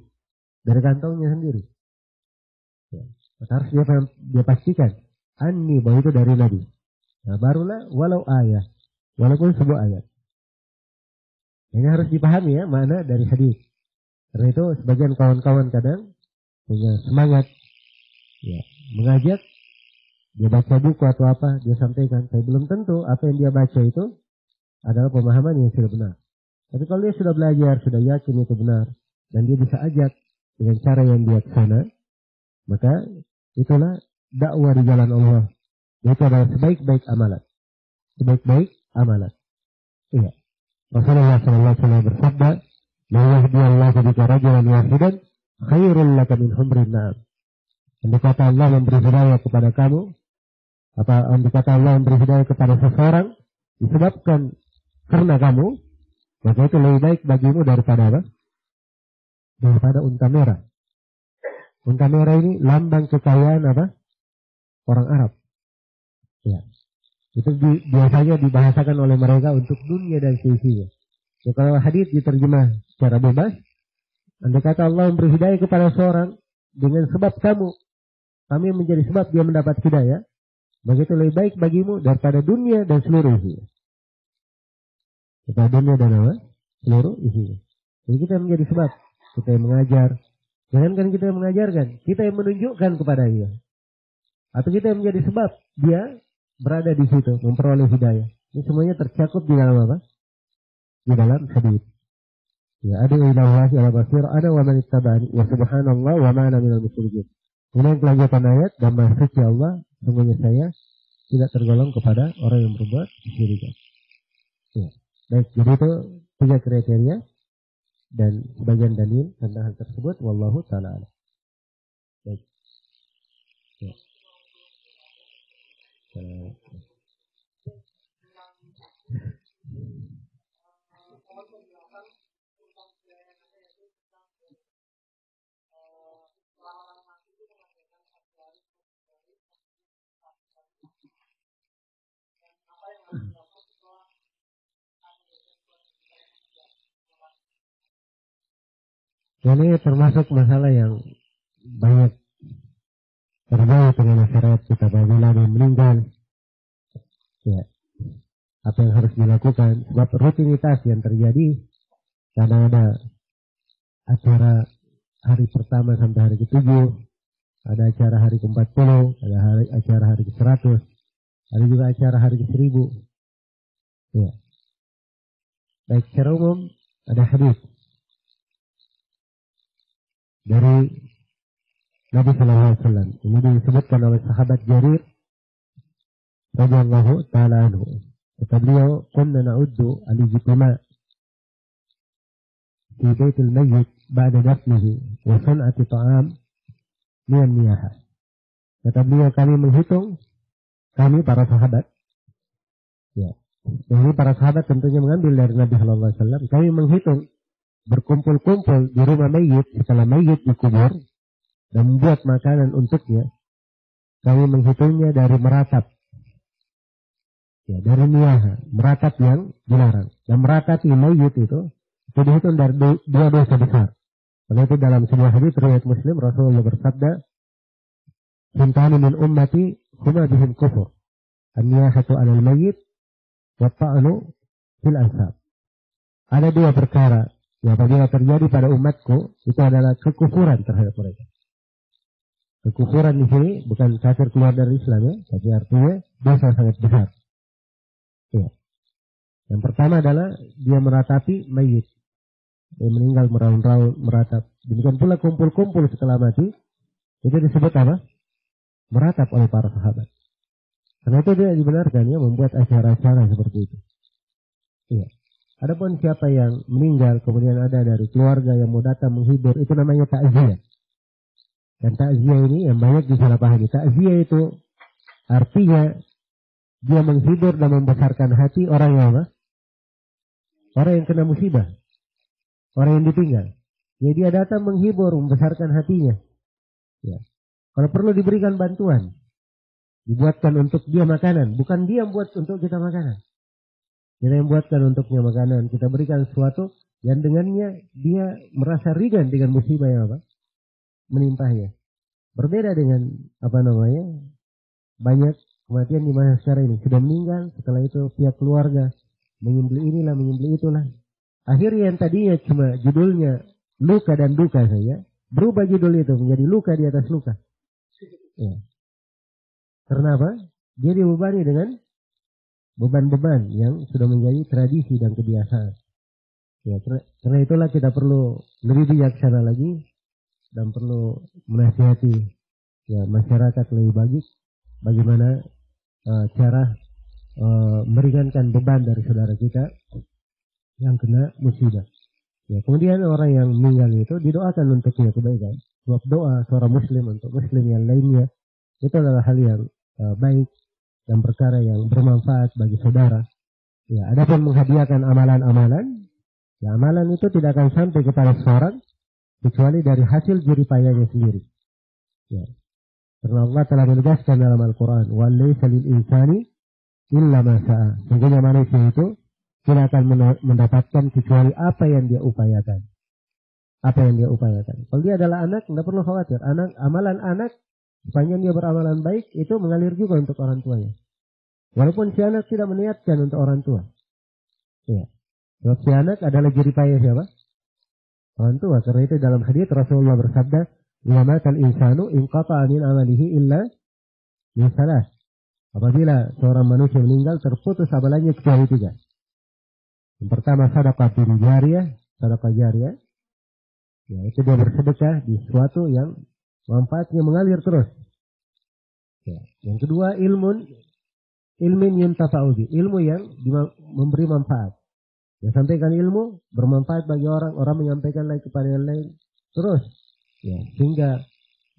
S1: Dari kantongnya sendiri. Ya, maka harus dia pastikan. Anni, bahwa itu dari Nabi. Nah, barulah walau ayat. Walaupun sebuah ayat. Ini harus dipahami ya, makna dari hadis. Karena itu sebagian kawan-kawan kadang punya semangat. Ya, mengajak, dia baca buku atau apa, dia sampaikan. Saya belum tentu apa yang dia baca itu adalah pemahaman yang sudah benar. Tapi kalau dia sudah belajar, sudah yakin itu benar, dan dia bisa ajak dengan cara yang bijaksana, maka itulah dakwah di jalan Allah. Itu adalah sebaik-baik amalan. Sebaik-baik amalan. Iya. Rasulullah SAW bersabda, "La yahdiyallahu bika rajulan wahidan khairul laka min humrin na'am." Andai kata Allah memberi hidayah kepada kamu, andai kata Allah memberi hidayah kepada seseorang disebabkan karena kamu, maka itu lebih baik bagimu daripada apa? Daripada unta merah. Unta merah ini lambang kekayaan apa? Orang Arab. Ya. Itu biasanya dibahasakan oleh mereka untuk dunia dan seisinya. Ya, kalau hadis diterjemah secara bebas, andai kata Allah memberi hidayah kepada seorang dengan sebab kami menjadi sebab dia mendapat hidayah, maka itu lebih baik bagimu daripada dunia dan seluruh isinya. Daripada dunia dan apa? Seluruh isinya. Jadi kita menjadi sebab, kita yang mengajar. Jangankan kita yang mengajarkan, kita yang menunjukkan kepada dia. Atau kita yang menjadi sebab dia berada di situ, memperoleh hidayah. Ini semuanya tercakup di dalam apa? Di dalam hadis. Ya, ada ilallahi ala basir, ada wa man ittaba'ani, wa subhanallah wa ma ana minal musyrikin. Kemudian kelanjutan ayat, dan maha suci Allah, sungguhnya saya tidak tergolong kepada orang yang berbuat kesyirikan. Ya. Baik, jadi itu 3 kriteria dan sebagian dalil tentang hal tersebut. Wallahu ta'ala a'lam. Baik. Ya. Ini termasuk masalah yang banyak terjadi dengan masyarakat kita apabila dia meninggal. Ya, apa yang harus dilakukan? Sebab rutinitas yang terjadi karena ada acara hari pertama sampai hari ke-7, ada acara hari ke-40, ada acara hari ke-100, ada juga acara hari ke-1000. Ya. Baik, secara umum ada hadis dari Nabi Sallallahu Alaihi Wasallam. Ini disebutkan oleh sahabat Jarir radhiyallahu taala anhu. Kata beliau, "Kunna na'uddu al-ijtima' fi baitil mayyit ba'da dafnihi wa san'ati ta'am min niyaha." Kata beliau, kami menghitung, kami para sahabat. Ya. Ini para sahabat tentunya mengambil dari Nabi Sallallahu Alaihi Wasallam. Kami menghitung berkumpul-kumpul di rumah mayit setelah mayit dikubur dan membuat makanan untuknya. Kami menghitungnya dari meratap. Ya, dari niyaha, meratap yang dilarang. Dan meratapi mayit itu dihitung dari 2 dosa besar. Karena itu dalam sebuah hadis riwayat Muslim, Rasulullah bersabda, Sintani min ummati huma bihim kufur. An-niyahatu 'alal mayyit wa ta'anu fil ansab. Ada dua perkara yang apabila terjadi pada umatku itu adalah kekufuran terhadap mereka. Kekufuran di sini bukan kafir keluar dari Islam ya, tapi artinya dosa sangat besar. Ya. Yang pertama adalah dia meratapi mayit. Dia meninggal meraung-raung, meratap. Demikian pula kumpul-kumpul setelah mati. Itu disebut apa? Meratap oleh para sahabat. Karena itu dia dibenarkan ya membuat acara-acara seperti itu. Iya. Adapun siapa yang meninggal kemudian ada dari keluarga yang mau datang menghibur, itu namanya takziah. Dan takziah ini yang banyak disalahpahami. Takziah itu artinya dia menghibur dan membesarkan hati orang yang apa? Orang yang kena musibah. Orang yang ditinggal. Jadi dia datang menghibur, membesarkan hatinya. Ya. Kalau perlu diberikan bantuan, dibuatkan untuk dia makanan. Bukan dia yang buat untuk kita makanan. Kita yang buatkan untuknya makanan. Kita berikan sesuatu yang dengannya dia merasa ringan dengan musibah yang apa? Menimpahnya. Berbeda dengan banyak kematian di masa sekarang ini. Sudah meninggal, setelah itu pihak keluarga menyembelih inilah, menyembelih itulah. Akhirnya yang tadinya cuma judulnya luka dan duka saja, berubah judul itu menjadi luka di atas luka. Ya. Karena apa? Dia dibebani dengan beban-beban yang sudah menjadi tradisi dan kebiasaan. Ya, karena itulah kita perlu lebih bijaksana lagi dan perlu menasihati ya masyarakat lebih baik bagaimana cara meringankan beban dari saudara kita yang kena musibah. Ya, kemudian orang yang meninggal itu didoakan untuknya kebaikan. Sebab doa seorang muslim untuk muslim yang lainnya itu adalah hal yang baik dan perkara yang bermanfaat bagi saudara. Ya, adapun menghadiahkan amalan-amalan, ya amalan itu tidak akan sampai kepada seorang kecuali dari hasil jeripayanya sendiri. Ya. Karena Allah telah menegaskan dalam Al-Quran, "Walaysa lil insani illa ma sa'a." Sungguhnya manusia itu tidak akan mendapatkan kecuali apa yang dia upayakan. Apa yang dia upayakan. Kalau dia adalah anak, tidak perlu khawatir. Amalan anak, sepanjang dia beramalan baik, itu mengalir juga untuk orang tuanya. Walaupun si anak tidak meniatkan untuk orang tua. Ya. Sebab si anak adalah jeripaya siapa? Orang tua. Karena itu dalam hadits Rasulullah bersabda, "Wa matal insanu in qata'a min amalihi illa min salas." Apabila seorang manusia meninggal, terputus amalannya kecuali 3. Yang pertama sedekah jariyah, sedekah jariyah. Ya, itu dia bersedekah di sesuatu yang manfaatnya mengalir terus. Ya. Yang kedua ilmin yuntafa'u bi, ilmu yang memberi manfaat. Ya, sampaikan ilmu bermanfaat bagi orang menyampaikan lagi kepada yang lain terus. Ya, sehingga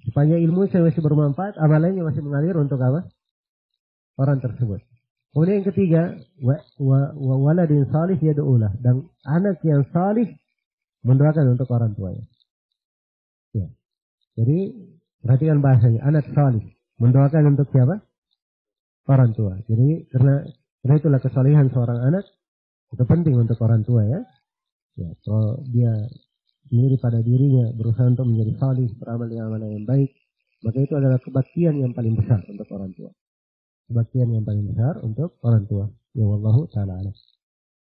S1: supaya ilmu saya masih bermanfaat, amalannya masih mengalir untuk apa? Orang tersebut. Kemudian yang ketiga, wa waladin salih yad'ulah, dan anak yang salih mendoakan untuk orang tuanya. Ya. Jadi perhatikan bahasanya, anak salih mendoakan untuk siapa? Orang tua. Jadi karena itulah kesalehan seorang anak itu penting untuk orang tua ya. Ya, kalau dia sendiri pada dirinya berusaha untuk menjadi salih, beramal dengan amalan yang baik, maka itu adalah kebaktian yang paling besar untuk orang tua. Kebaktian yang paling besar untuk orang tua. Ya wallahu ta'ala alam.